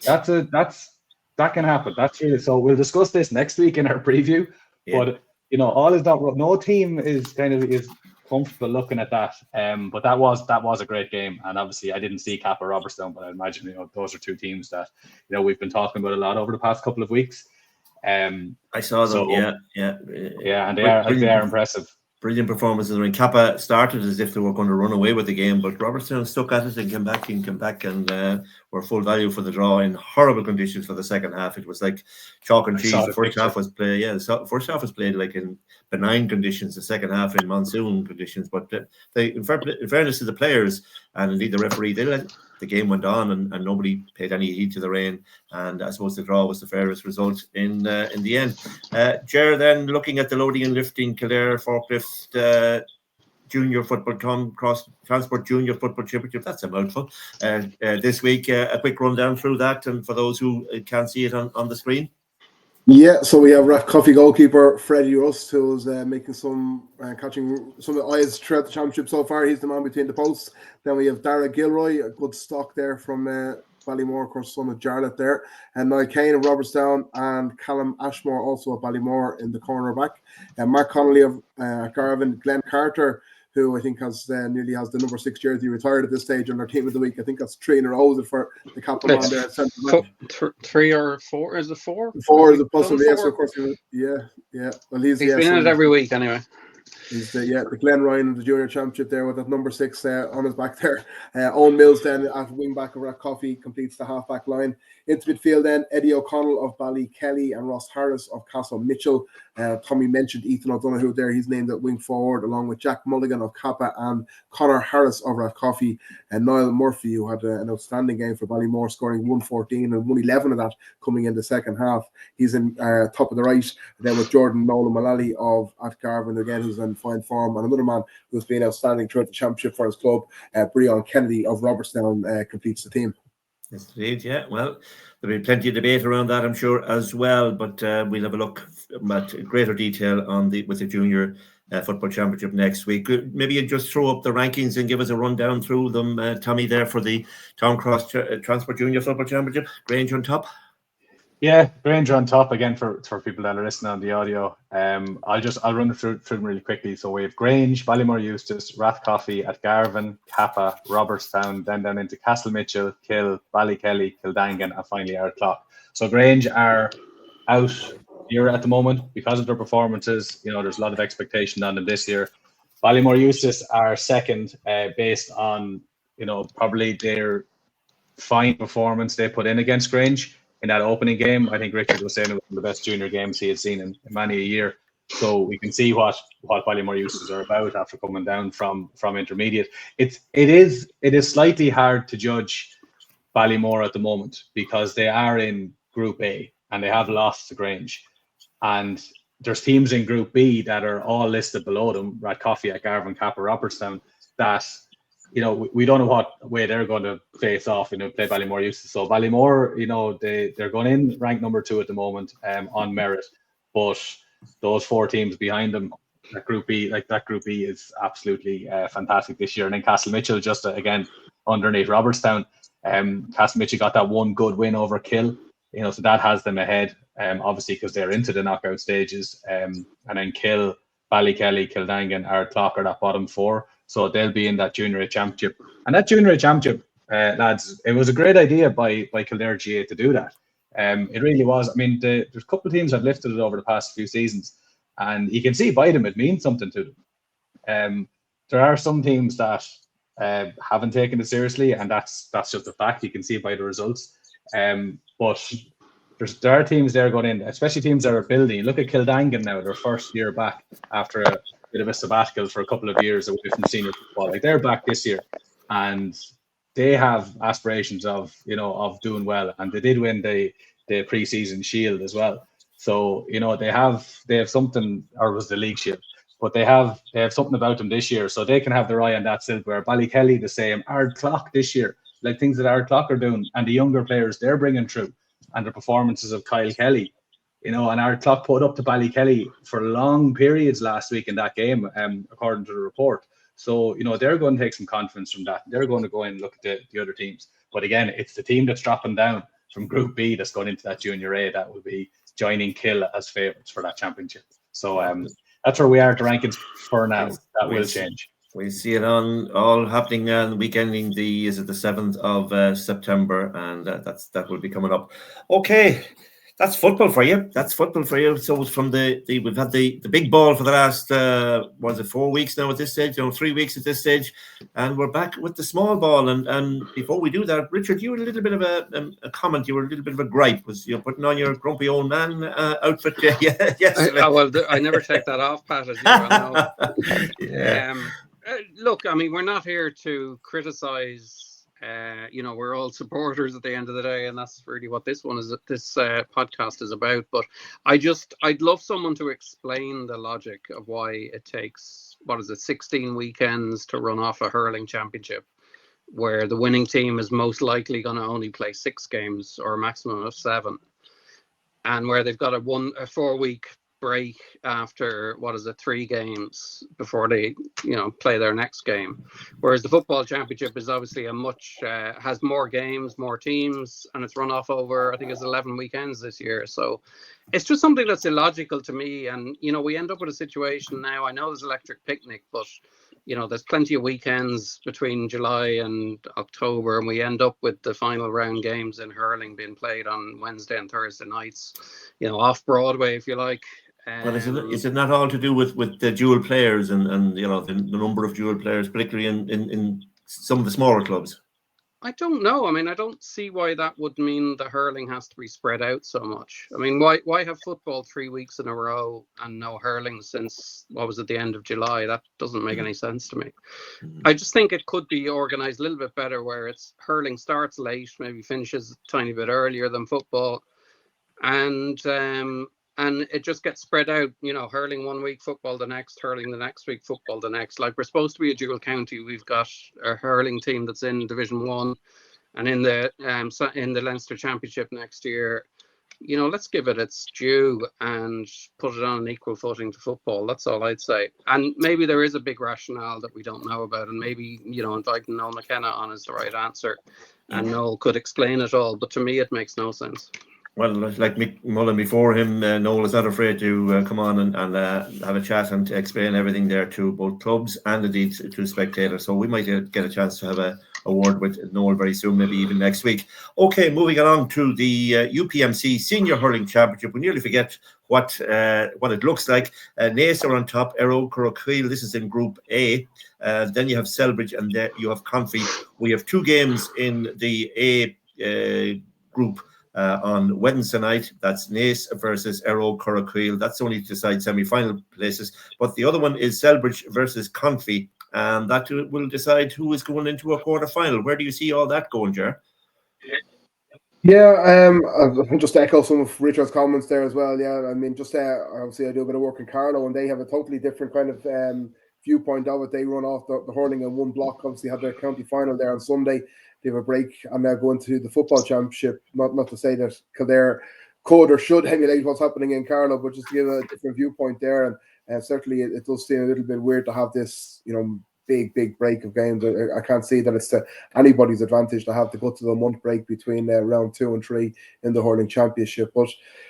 That can happen. That's really so. We'll discuss this next week in our preview. Yeah. But all is not. No team is comfortable looking at that. But that was a great game, and obviously I didn't see Kappa Robertstown, but I imagine those are two teams that we've been talking about a lot over the past couple of weeks. I saw them. And they are impressive. Brilliant performances. I mean, Kappa started as if they were going to run away with the game, but Robertstown stuck at it and came back and were full value for the draw in horrible conditions for the second half. It was like chalk and cheese. The first half was played. The first half was played like in benign conditions. The second half in monsoon conditions. But in fairness to the players and indeed the referee, the game went on and nobody paid any heed to the rain. And I suppose the draw was the fairest result in the end. Ger, then looking at the loading and lifting Kildare forklift Junior Football Tom Cross Transport Junior Football Championship. That's a mouthful. This week, a quick rundown through that, and for those who can't see it on the screen. Yeah, so we have Rathcoffey goalkeeper Freddie Rust, who's making some catching some eyes throughout the championship so far. He's the man between the posts. Then we have Dara Gilroy, a good stock there from Ballymore, of course, son of Jarlath there, and Niall Kane of Robertstown, and Callum Ashmore also of Ballymore in the cornerback, and Mark Connolly of Garvan, Glenn Carter, who I think nearly has the number 6 jersey, retired at this stage on our team of the week. I think that's 3 in a row for the captain on there. 3 or 4? Is it 4? 4 is a possible, yes, of course. Yeah. Well, he's been in it every week anyway. Is the Glen Ryan of the junior championship there with that number 6 on his back there. Owen Mills then at wing back of Rathcoffey completes the half back line. Into midfield then Eddie O'Connell of Ballykelly and Ross Harris of Castle Mitchell. Tommy mentioned Ethan O'Donoghue there. He's named at wing forward along with Jack Mulligan of Kappa and Conor Harris of Rathcoffey. And Niall Murphy, who had an outstanding game for Ballymore, scoring 114 and 111 of that coming in the second half. He's in top of the right. Then with Jordan Nolan Mullally of Garvan again, who's in fine form, and another man who's been outstanding throughout the championship for his club, Breon Kennedy of Robertstown, completes the team. Yes, indeed, yeah. Well, there'll be plenty of debate around that, I'm sure, as well. But we'll have a look at greater detail on with the junior football championship next week. Maybe you just throw up the rankings and give us a rundown through them, Tommy, there for the Town Cross Transport Junior Football Championship. Grange on top. Yeah, Grange on top again for people that are listening on the audio. I'll run through them really quickly. So we have Grange, Ballymore Eustace, Rathcoffey, at Garvan, Kappa, Robertstown, then down into Castle Mitchell, Kill, Ballykelly, Kildangan, and finally Ardclough. So Grange are out here at the moment because of their performances. There's a lot of expectation on them this year. Ballymore Eustace are second, based on probably their fine performance they put in against Grange in that opening game. I think Richard was saying it was one of the best junior games he had seen in many a year. So we can see what Ballymore Eustace are about after coming down from intermediate. It is slightly hard to judge Ballymore at the moment because they are in Group A and they have lost to Grange. And there's teams in Group B that are all listed below them, Rathcoffey, at Garvan, Kappa, Robertstown, that we don't know what way they're going to face off, play Ballymore Eustace. So Ballymore, they're going in ranked number 2 at the moment, on merit. But those 4 teams behind them, that Group B is absolutely fantastic this year. And then Castle Mitchell, just again, underneath Robertstown. Castle Mitchell got that one good win over Kill, so that has them ahead, obviously, because they're into the knockout stages. And then Kill, Ballykelly, Kildangan, Ardclough are that bottom 4. So they'll be in that junior A championship. And that junior A championship, lads, it was a great idea by Kildare GA to do that. It really was. I mean, there's a couple of teams that lifted it over the past few seasons, and you can see by them it means something to them. There are some teams that haven't taken it seriously, and that's just a fact. You can see it by the results. But there are teams there going in, especially teams that are building. Look at Kildangan now, their first year back after a bit of a sabbatical for a couple of years away from senior football. Like, they're back this year, and they have aspirations of doing well, and they did win the pre-season shield as well. So they have something, or was the league shield, but they have something about them this year, so they can have their eye on that silverware. Ballykelly the same, Ardclough this year, like things that Ardclough are doing, and the younger players they're bringing through, and the performances of Kyle Kelly. And Ardclough put up to Ballykelly for long periods last week in that game, according to the report. So, they're going to take some confidence from that. They're going to go in and look at the other teams. But again, it's the team that's dropping down from Group B that's going into that Junior A that will be joining Kill as favourites for that championship. So that's where we are at the rankings for now. That will change. We see it all happening on the weekend. The 7th of September, and that will be coming up. Okay. That's football for you. So it's from we've had the big ball for the last 4 weeks now at this stage, 3 weeks at this stage, and we're back with the small ball. And before we do that, Richard, you had a little bit of a comment. You were a little bit of a gripe. Was you putting on your grumpy old man outfit? Yes. Well, I never take that off, Pat, as you well know. Yeah. Look, I mean, we're not here to criticize. We're all supporters at the end of the day, and that's really what this podcast is about. But I'd love someone to explain the logic of why it takes 16 weekends to run off a hurling championship, where the winning team is most likely going to only play 6 games or a maximum of 7, and where they've got a 4-week break after 3 games before they play their next game, whereas the football championship is obviously a much has more games, more teams, and it's run off over, I think it's 11 weekends this year. So it's just something that's illogical to me. And we end up with a situation now, I know there's Electric Picnic, but there's plenty of weekends between July and October, and we end up with the final round games in hurling being played on Wednesday and Thursday nights, off Broadway, if you like. But is it not all to do with the dual players and you know the number of dual players, particularly in some of the smaller clubs? I don't know. I mean, I don't see why that would mean the hurling has to be spread out so much. I mean, why have football 3 weeks in a row and no hurling since, what was it, the end of July? That doesn't make any sense to me. I just think it could be organised a little bit better, where it's hurling starts late, maybe finishes a tiny bit earlier than football, and it just gets spread out. You know, hurling 1 week, football the next, hurling the next week, football the next. Like, we're supposed to be a dual county. We've got a hurling team that's in Division 1 and in the Leinster Championship next year. You know, let's give it its due and put it on an equal footing to football. That's all I'd say. And maybe there is a big rationale that we don't know about, and maybe, you know, inviting Noel McKenna on is the right answer, and Noel could explain it all. But to me, it makes no sense. Well, like Mick Mullen before him, Noel is not afraid to come on and have a chat and to explain everything there to both clubs and indeed to spectators. So we might get a chance to have a word with Noel very soon, maybe even next week. Okay, moving along to the UPMC Senior Hurling Championship. We nearly forget what it looks like. Naas are on top, Errol Curraquil. This is in Group A. Then you have Selbridge and then you have Confey. We have 2 games in the A group. On Wednesday night, that's Naas versus Errol Curraquil. That's only to decide semi-final places. But the other one is Selbridge versus Confey, and that will decide who is going into a quarter-final. Where do you see all that going, Ger? Yeah, I'll just echo some of Richard's comments there as well. Yeah, I mean, just obviously I do a bit of work in Carlow, and they have a totally different kind of viewpoint of it. They run off the hurling in one block. Obviously, have their county final there on Sunday. They have a break and now go into the football championship. Not to say that Kildare could or should emulate what's happening in Carlow, but just to give a different viewpoint there. And certainly it does seem a little bit weird to have this, you know, big break of games. I can't see that it's to anybody's advantage to have to go to the month break between round 2 and 3 in the hurling championship. But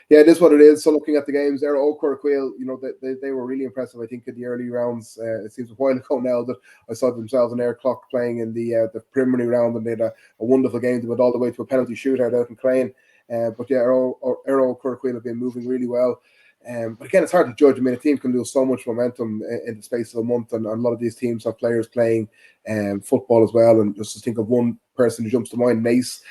yeah, it is what it is. So looking at the games there, Curraquil, you know, they were really impressive. I think in the early rounds, it seems a while ago now that I saw themselves in Air Clock playing in the preliminary round, and they had a wonderful game. They went all the way to a penalty shootout out in Crane. But yeah, Errol Curraquil have been moving really well. But again, it's hard to judge. I mean, a team can lose so much momentum in the space of a month, and a lot of these teams have players playing football as well. And just to think of one person who jumps to mind, Naas,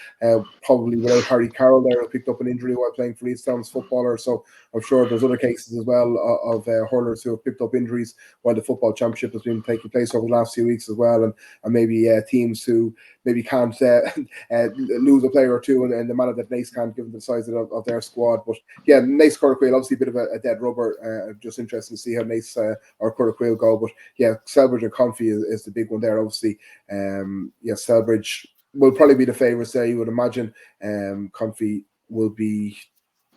probably without Harry Carroll there, who picked up an injury while playing for East Town's footballer. So I'm sure there's other cases as well of hurlers who have picked up injuries while the football championship has been taking place over the last few weeks as well. And maybe teams who maybe can't lose a player or two in the manner that Naas can't, given the size of their squad. But yeah, Naas Curraquil, obviously a bit of a dead rubber. Just interesting to see how Naas or Curraquil go. But yeah, Selbridge and Confey is the big one there, obviously. Yeah, Selbridge will probably be the favourites there, you would imagine. Confey will be,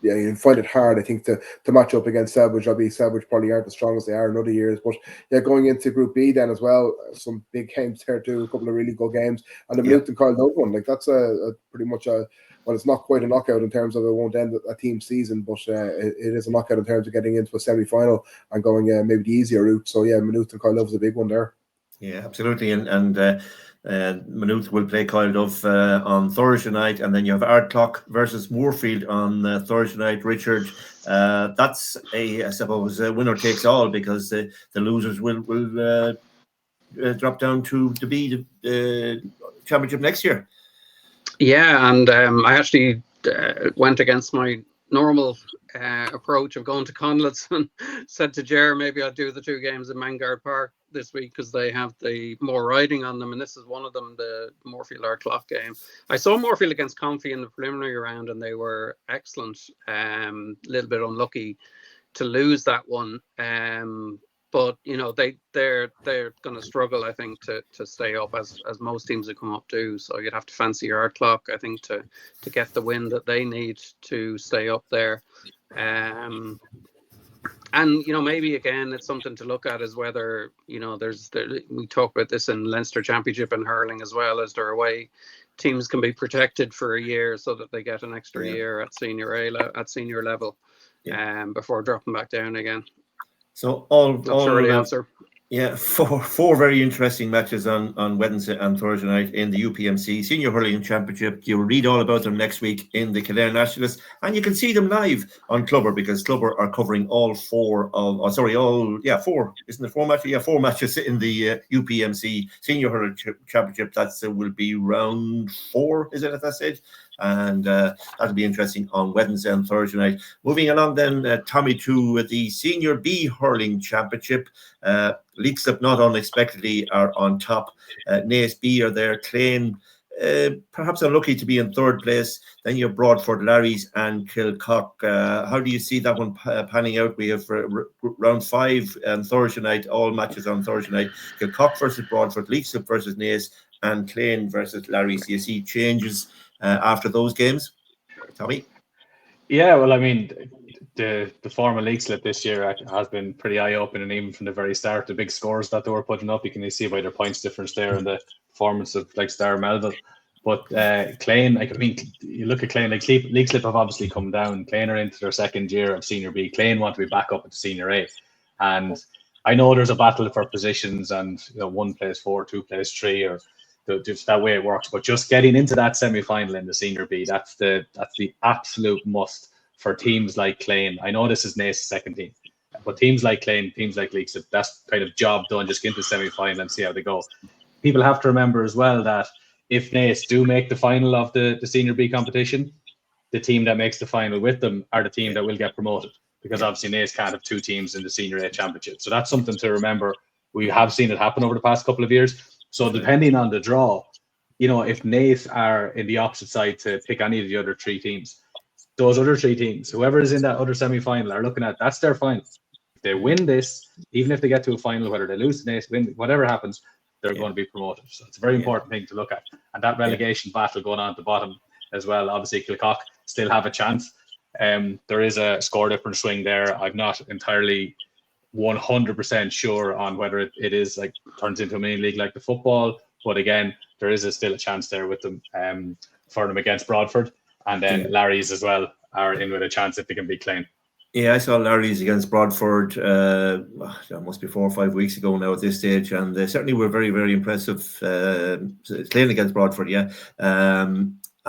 yeah, you find it hard, I think, to match up against Selbridge. Selbridge probably aren't as strong as they are in other years. But yeah, going into Group B then as well, some big games there too, a couple of really good games. And the Maynooth and Carlow one, like that's a pretty much well, it's not quite a knockout in terms of it won't end a team season, but it is a knockout in terms of getting into a semi-final and going maybe the easier route. So yeah, Maynooth and Carlow is a big one there. Yeah, absolutely. And Maynooth will play Cardiff on Thursday night, and then you have Ardclough versus Moorfield on Thursday night. Richard, that's I suppose winner takes all, because the losers will drop down to be the championship next year. Yeah, and I actually went against my normal approach of going to Conlets and said to Ger, maybe I'll do the 2 games in Mangard Park this week because they have the more riding on them, and this is one of them, the Moorfield Ardclough game. I saw Moorfield against Confey in the preliminary round, and they were excellent. A little bit unlucky to lose that one, but you know they're going to struggle, I think, to stay up as most teams that come up do. So you'd have to fancy your Ardclough, I think, to get the win that they need to stay up there. And you know, maybe again, it's something to look at, is whether, you know, we talk about this in Leinster Championship and hurling as well, as their away teams can be protected for a year so that they get an extra year at senior level, before dropping back down again. So all the answer. Yeah, four very interesting matches on Wednesday and Thursday night in the UPMC Senior Hurling Championship. You'll read all about them next week in the Kildare Nationalist, and you can see them live on Clubber, because Clubber are covering all four, isn't it four matches? Yeah, four matches in the UPMC Senior Hurling Championship. That's will be round 4, is it at that stage? And that'll be interesting on Wednesday and Thursday night. Moving along then, Tommy, to the Senior B Hurling Championship. Leixlip, not unexpectedly, are on top. Naas B are there. Clane, perhaps unlucky to be in third place. Then you have Broadford, Larry's and Kilcock. How do you see that one panning out? We have round 5 on Thursday night, all matches on Thursday night. Kilcock versus Broadford, Leixlip versus Naas, and Clane versus Larry's. Do you see changes after those games, Tommy? Yeah, well, I mean, the form of Leixlip this year has been pretty eye-opening, even from the very start. The big scores that they were putting up, you can see by their points difference there and the performance of like Star Melville. But Clane, like, I mean, you look at Clane, like Leixlip have obviously come down. Clane are into their second year of Senior B. Clane want to be back up at Senior A, and I know there's a battle for positions, and one plays 4, 2 plays 3, or just that way it works. But just getting into that semi-final in the Senior B, that's the absolute must for teams like Clane. I know this is Naas' second team, but teams like Clane, teams like Leixlip, that's kind of job done. Just get into the semi-final and see how they go. People have to remember as well that if Naas do make the final of the Senior B competition, the team that makes the final with them are the team that will get promoted, because obviously Naas can't have 2 teams in the Senior A Championship. So that's something to remember. We have seen it happen over the past couple of years. So depending on the draw, if Naas are in the opposite side to pick any of the other 3 teams, those other 3 teams, whoever is in that other semi-final, are looking at, that's their final. If they win this, even if they get to a final, whether they lose to Naas, win, whatever happens, they're going to be promoted. So it's a very important thing to look at. And that relegation battle going on at the bottom as well. Obviously, Kilcock still have a chance. There is a score difference swing there. I'm not entirely 100% sure on whether it is like turns into a mini league like the football, but again, there is still a chance there with them for them against Broadford, and then Larry's as well are in with a chance if they can beat Clane. Yeah, I saw Larry's against Broadford. That must be 4 or 5 weeks ago now at this stage, and they certainly were very, very impressive. Playing against Broadford, yeah.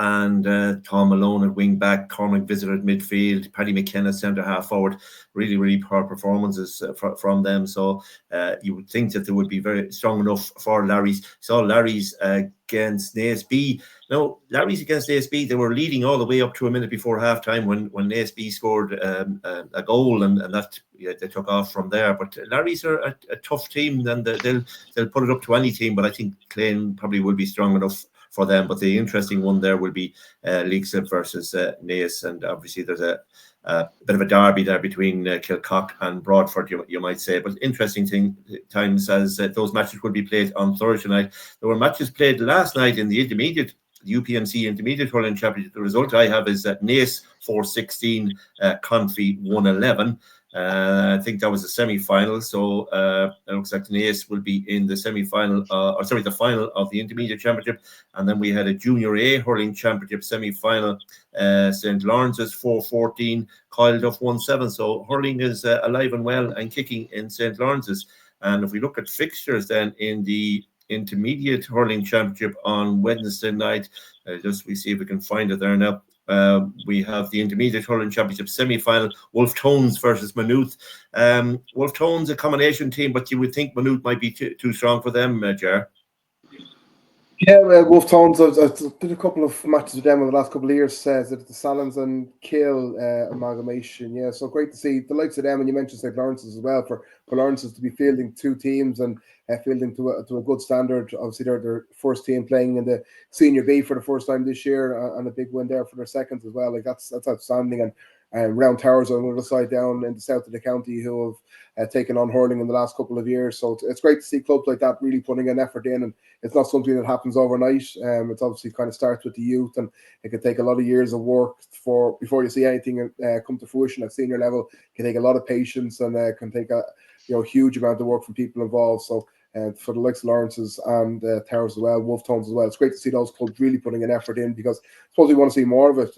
And Tom Malone at wing back, Cormac Visitor at midfield, Paddy McKenna centre half forward. Really, really poor performances from them. So you would think that they would be very strong enough for Larry's. Saw Larry's against Naas B. Now, Larry's against Naas B, they were leading all the way up to a minute before half time when Naas B scored a goal, and that they took off from there. But Larry's are a tough team, and they'll put it up to any team. But I think Clane probably will be strong enough for them. But the interesting one there will be Leixlip versus Naas, and obviously there's a bit of a derby there between Kilcock and Broadford, you might say. But interesting times as those matches will be played on Thursday night. There were matches played last night in the UPMC Intermediate Hurling Championship. The result I have is that Naas 4-16, Confey 1-11. I think that was the semi-final. So it looks like Naas will be in the semi-final, the final of the Intermediate Championship. And then we had a Junior A Hurling Championship semi-final. St. Lawrence's 4-14, Coyle Duff 1-7. So hurling is alive and well and kicking in St. Lawrence's. And if we look at fixtures then in the Intermediate Hurling Championship on Wednesday night, we see if we can find it there now. We have the Intermediate Hurling Championship semi-final, Wolf Tones versus Maynooth. Wolf Tones a combination team, but you would think Maynooth might be too strong for them, Ger. Yeah, Wolf Tones, I've did a couple of matches with them in the last couple of years, the Salons and Kill amalgamation. Yeah, so great to see the likes of them, and you mentioned St. Lawrence's as well, for Lawrence's to be fielding 2 teams and fielding to a good standard. Obviously, they're their first team playing in the Senior B for the first time this year, and a big win there for their seconds as well. Like that's outstanding. And Round Towers on the other side down in the south of the county who have taken on hurling in the last couple of years. So it's great to see clubs like that really putting an effort in, and it's not something that happens overnight. It's obviously kind of starts with the youth, and it can take a lot of years of work before you see anything come to fruition at senior level. It can take a lot of patience, and can take a huge amount of work from people involved. So for the likes of Lawrence's and Towers as well, Wolf Tones as well, it's great to see those clubs really putting an effort in, because I suppose we want to see more of it.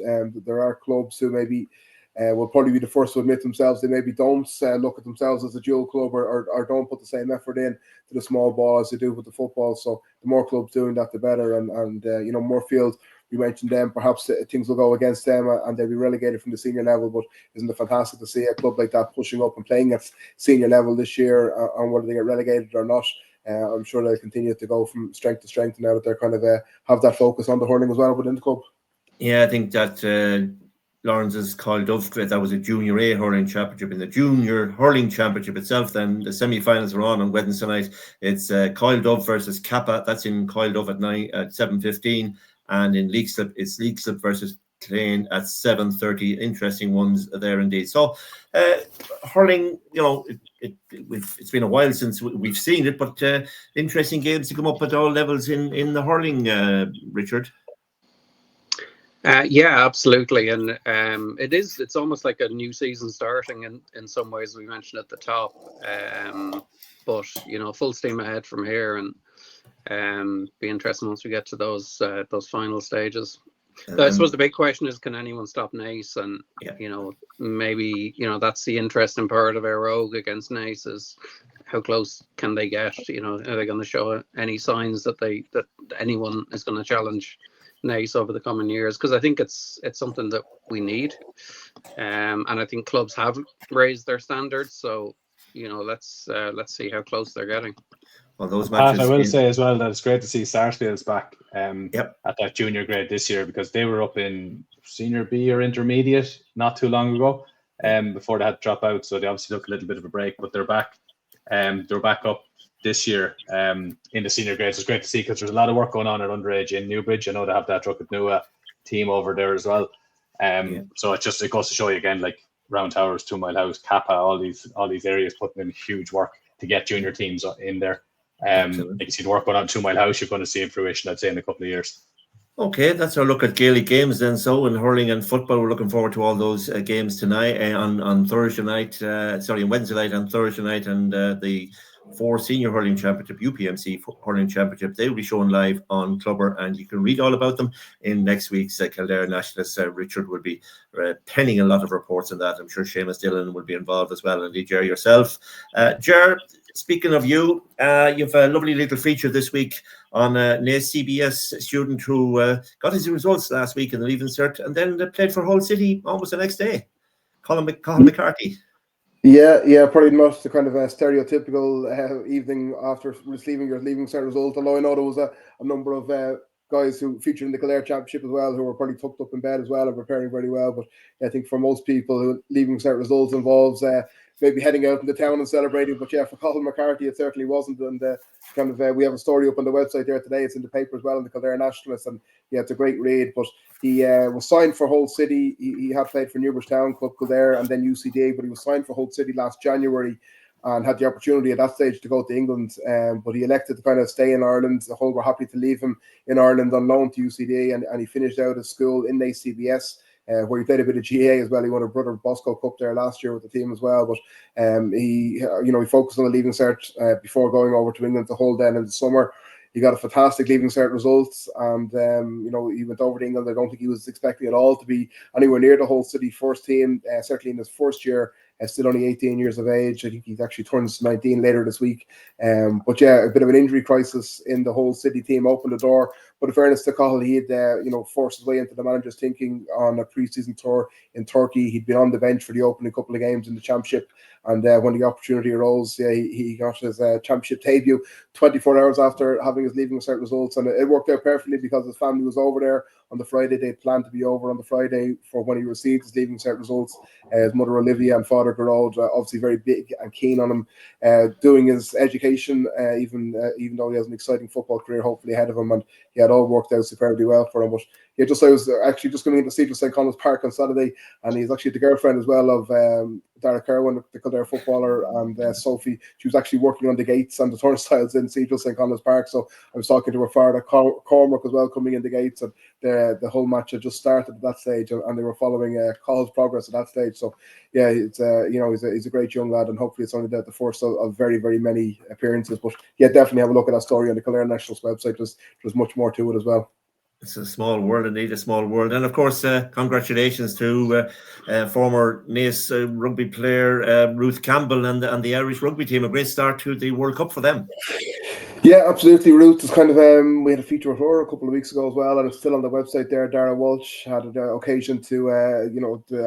There are clubs who maybe will probably be the first to admit themselves they maybe don't look at themselves as a dual club or don't put the same effort in to the small ball as they do with the football. So the more clubs doing that, the better. And Moorfield, you mentioned them, perhaps things will go against them and they'll be relegated from the senior level, but isn't it fantastic to see a club like that pushing up and playing at senior level this year, and whether they get relegated or not? I'm sure they'll continue to go from strength to strength now that they're kind of have that focus on the hurling as well within the club. Yeah, I think that Lawrence's Coil Dove, that was a Junior A hurling championship. In the Junior hurling championship itself, then the semi-finals are on Wednesday night. It's Coil Dove versus Kappa. That's in Coil Dove at 7:15, and in Leixlip, it's Leixlip versus Clane at 7:30. Interesting ones there indeed. So hurling, it's been a while since we've seen it, but interesting games to come up at all levels in the hurling, Richard. Yeah, absolutely, and it's almost like a new season starting in some ways. We mentioned at the top, but full steam ahead from here, and be interesting once we get to those final stages. So I suppose the big question is, can anyone stop Naas? And maybe that's the interesting part of our rogue against Naas, is how close can they get? Are they going to show any signs that anyone is going to challenge Naas over the coming years? Because I think it's something that we need, and I think clubs have raised their standards. So let's see how close they're getting. Well, those matches. I will say as well that it's great to see Sarsfield's back at that junior grade this year, because they were up in senior B or intermediate not too long ago, before they had to drop out. So they obviously took a little bit of a break, but they're back. They're back up this year in the senior grades. It's great to see, because there's a lot of work going on at underage in Newbridge. I know they have that Druckett team over there as well. So it goes to show you again, like Round Towers, 2 Mile House, Kappa, all these areas putting in huge work to get junior teams in there. You can see the work going on at 2 Mile House. You're going to see in fruition, I'd say, in a couple of years. Okay, that's our look at Gaelic games then. So in hurling and football, we're looking forward to all those games tonight, on Thursday night, on Wednesday night and Thursday night, and the 4 Senior Hurling Championship, UPMC Hurling Championship. They'll be shown live on Clubber, and you can read all about them in next week's Kildare Nationalist. Richard will be penning a lot of reports on that. I'm sure Seamus Dillon will be involved as well, and Ger yourself. Ger, speaking of you, you've a lovely little feature this week on Naas CBS student who got his results last week in the Leaving Cert, and then played for Hull City almost the next day. Colin McCarthy. Yeah, probably not the kind of a stereotypical evening after receiving your Leaving Cert result, although I know there was a number of guys who featured in the Kildare Championship as well, who were probably tucked up in bed as well and preparing very well. But I think for most people, who Leaving Cert results involves maybe heading out into town and celebrating. But yeah, for Colin McCarthy, it certainly wasn't. And we have a story up on the website there today. It's in the paper as well, in the Kildare Nationalist, and yeah, it's a great read. But he was signed for Hull City. He had played for Newbridge Town Club Kildare and then UCD, but he was signed for Hull City last January and had the opportunity at that stage to go to England. But he elected to kind of stay in Ireland. Hull were happy to leave him in Ireland on loan to UCD, and he finished out his school in Naas CBS. Where he played a bit of GA as well. He won a Brother Bosco Cup there last year with the team as well. But he focused on the Leaving Cert before going over to England to Hull then in the summer. He got a fantastic Leaving Cert results, and he went over to England. I don't think he was expecting at all to be anywhere near the Hull City first team. Certainly in his first year, still only 18 years of age. I think he actually turns 19 later this week. But yeah, a bit of an injury crisis in the Hull City team opened the door. But in fairness to Cahill, he had forced his way into the manager's thinking on a pre-season tour in Turkey. He'd been on the bench for the opening couple of games in the championship, and when the opportunity arose, he got his championship debut 24 hours after having his Leaving Cert results, and it worked out perfectly because his family was over there on the Friday. They planned to be over on the Friday for when he received his Leaving Cert results. His mother Olivia and father Gerald, obviously very big and keen on him doing his education, even though he has an exciting football career hopefully ahead of him, and he had all worked out superbly well for him. But yeah, I was actually just coming into Cedar St. Conleth's Park on Saturday, and he's actually the girlfriend as well of Dara Kerwin, the Kildare footballer, and Sophie. She was actually working on the gates and the turnstiles in Cedar St. Conleth's Park. So I was talking to her father Cormac as well, coming in the gates, and the whole match had just started at that stage, and they were following Cahill's progress at that stage. So yeah, it's he's a great young lad, and hopefully it's only the first of very, very many appearances. But yeah, definitely have a look at that story on the Kildare Nationalist website. There's much more to it as well. It's a small world, indeed, a small world. And of course, congratulations to former Naas rugby player Ruth Campbell and the Irish rugby team. A great start to the World Cup for them. Yeah, absolutely. Ruth is kind of, we had a feature with her a couple of weeks ago as well, and it's still on the website there. Dara Walsh had an occasion to,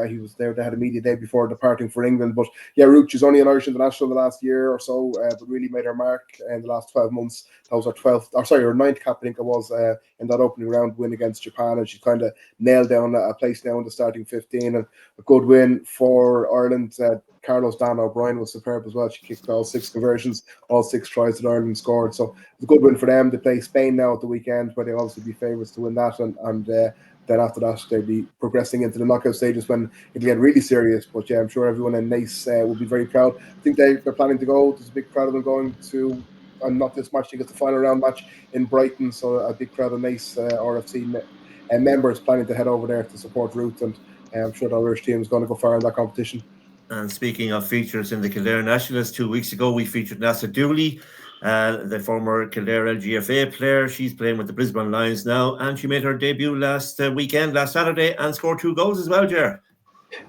he was there. They had a media day before departing for England. But yeah, Ruth, she's only an Irish international the last year or so, but really made her mark in the last 12 months. That was her ninth cap, I think it was, in that opening round win against Japan. And she kind of nailed down a place now in the starting 15, and a good win for Ireland. Carlos Dan O'Brien was superb as well. She kicked all 6 conversions, all 6 tries that Ireland scored. So it's a good win for them. They play Spain now at the weekend, where they'll obviously be favourites to win that. And then after that, they'll be progressing into the knockout stages when it'll get really serious. But yeah, I'm sure everyone in Naas will be very proud. I think they're planning to go. There's a big crowd of them going to, and not this match, I think it's the final round match in Brighton. So a big crowd of Naas RFC members planning to head over there to support Ruth. And I'm sure the Irish team is going to go far in that competition. And speaking of features in the Kildare Nationalist, 2 weeks ago we featured Nasa Dooley, the former Kildare LGFA player. She's playing with the Brisbane Lions now, and she made her debut last Saturday, and scored 2 goals as well, Ger.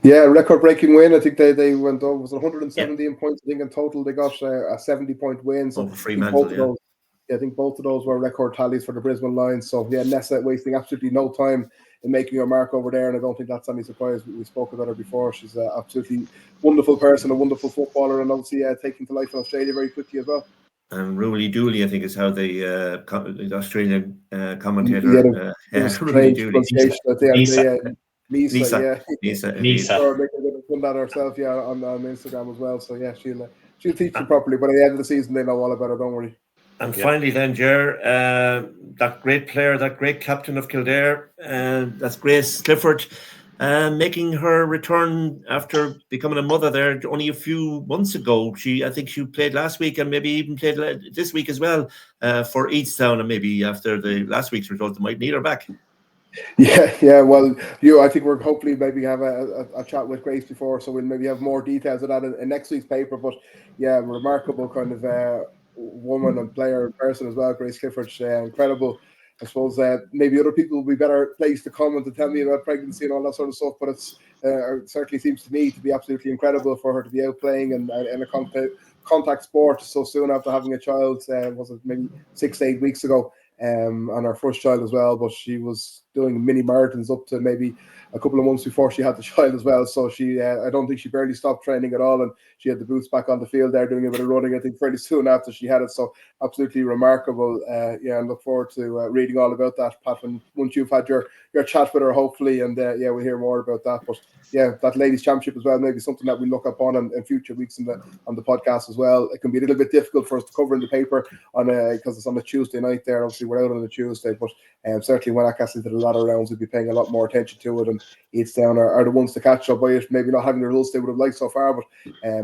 Yeah, record-breaking win. I think they went over, was it 170 points? I think in total they got a 70-point win. So I think both of those were record tallies for the Brisbane Lions. So yeah, Nessa wasting absolutely no time in making her mark over there, and I don't think that's any surprise. We spoke about her before. She's an absolutely wonderful person, a wonderful footballer, and obviously taking to life in Australia very quickly as well. And Rooley Dooley, I think, is how the Australian commentator. Rooley Dooley. Nisa. Nisa. Done that herself, on Instagram as well. So yeah, she'll teach them properly. But at the end of the season, they know all about it. Don't worry. And finally, then, Ger, that great player, that great captain of Kildare, that's Grace Clifford, making her return after becoming a mother there only a few months ago. I think she played last week and maybe even played this week as well for Easttown, and maybe after the last week's result, they might need her back. Yeah. Well, I think we're hopefully maybe have a chat with Grace before, so we'll maybe have more details of that in next week's paper. But yeah, remarkable kind of woman and player and person as well. Grace Clifford, incredible. I suppose maybe other people will be better placed to comment to tell me about pregnancy and all that sort of stuff, but it certainly seems to me to be absolutely incredible for her to be out playing in a contact sport so soon after having a child. Was it maybe 6 to 8 weeks ago? And her first child as well, but she was doing mini marathons up to maybe a couple of months before she had the child as well. So she, I don't think she barely stopped training at all, and she had the boots back on the field there doing a bit of running, I think, fairly soon after she had it. So absolutely remarkable. And look forward to reading all about that, Pat, once you've had your chat with her, hopefully, and we'll hear more about that. But yeah, that ladies' championship as well, maybe something that we look upon in future weeks on the podcast as well. It can be a little bit difficult for us to cover in the paper because it's on a Tuesday night there. Obviously, we're out on a Tuesday, but certainly when that gets into the latter rounds, we'll be paying a lot more attention to it. And Easttown are the ones to catch up by it. Maybe not having the results they would have liked so far, but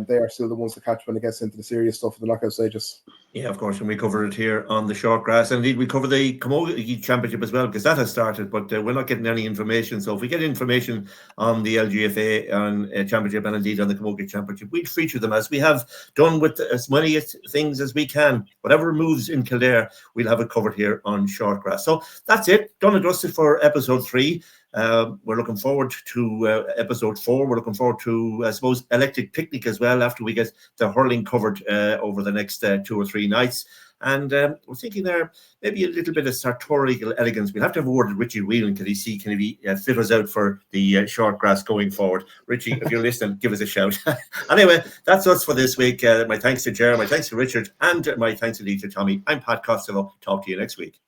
they are still the ones to catch when it gets into the serious stuff of the knockout stages. Yeah, of course, and we cover it here on the short grass. And indeed, we cover the Camogie Championship as well, because that has started, but we're not getting any information. So if we get information on the LGFA Championship and indeed on the Camogie Championship, we'd feature them as we have done with as many things as we can. Whatever moves in Kildare, we'll have it covered here on short grass. So that's it. Done and dusted for episode 3. We're looking forward to episode 4. We're looking forward to, I suppose, electric picnic as well after we get the hurling covered over the next 2 or 3 nights. And we're thinking there maybe a little bit of sartorial elegance. We'll have to have a word with Richie Whelan. Can he fit us out for the short grass going forward? Richie, if you're listening, give us a shout. Anyway, that's us for this week. My thanks to Ger, my thanks to Richard, and my thanks indeed to Tommy. I'm Pat Costello. Talk to you next week.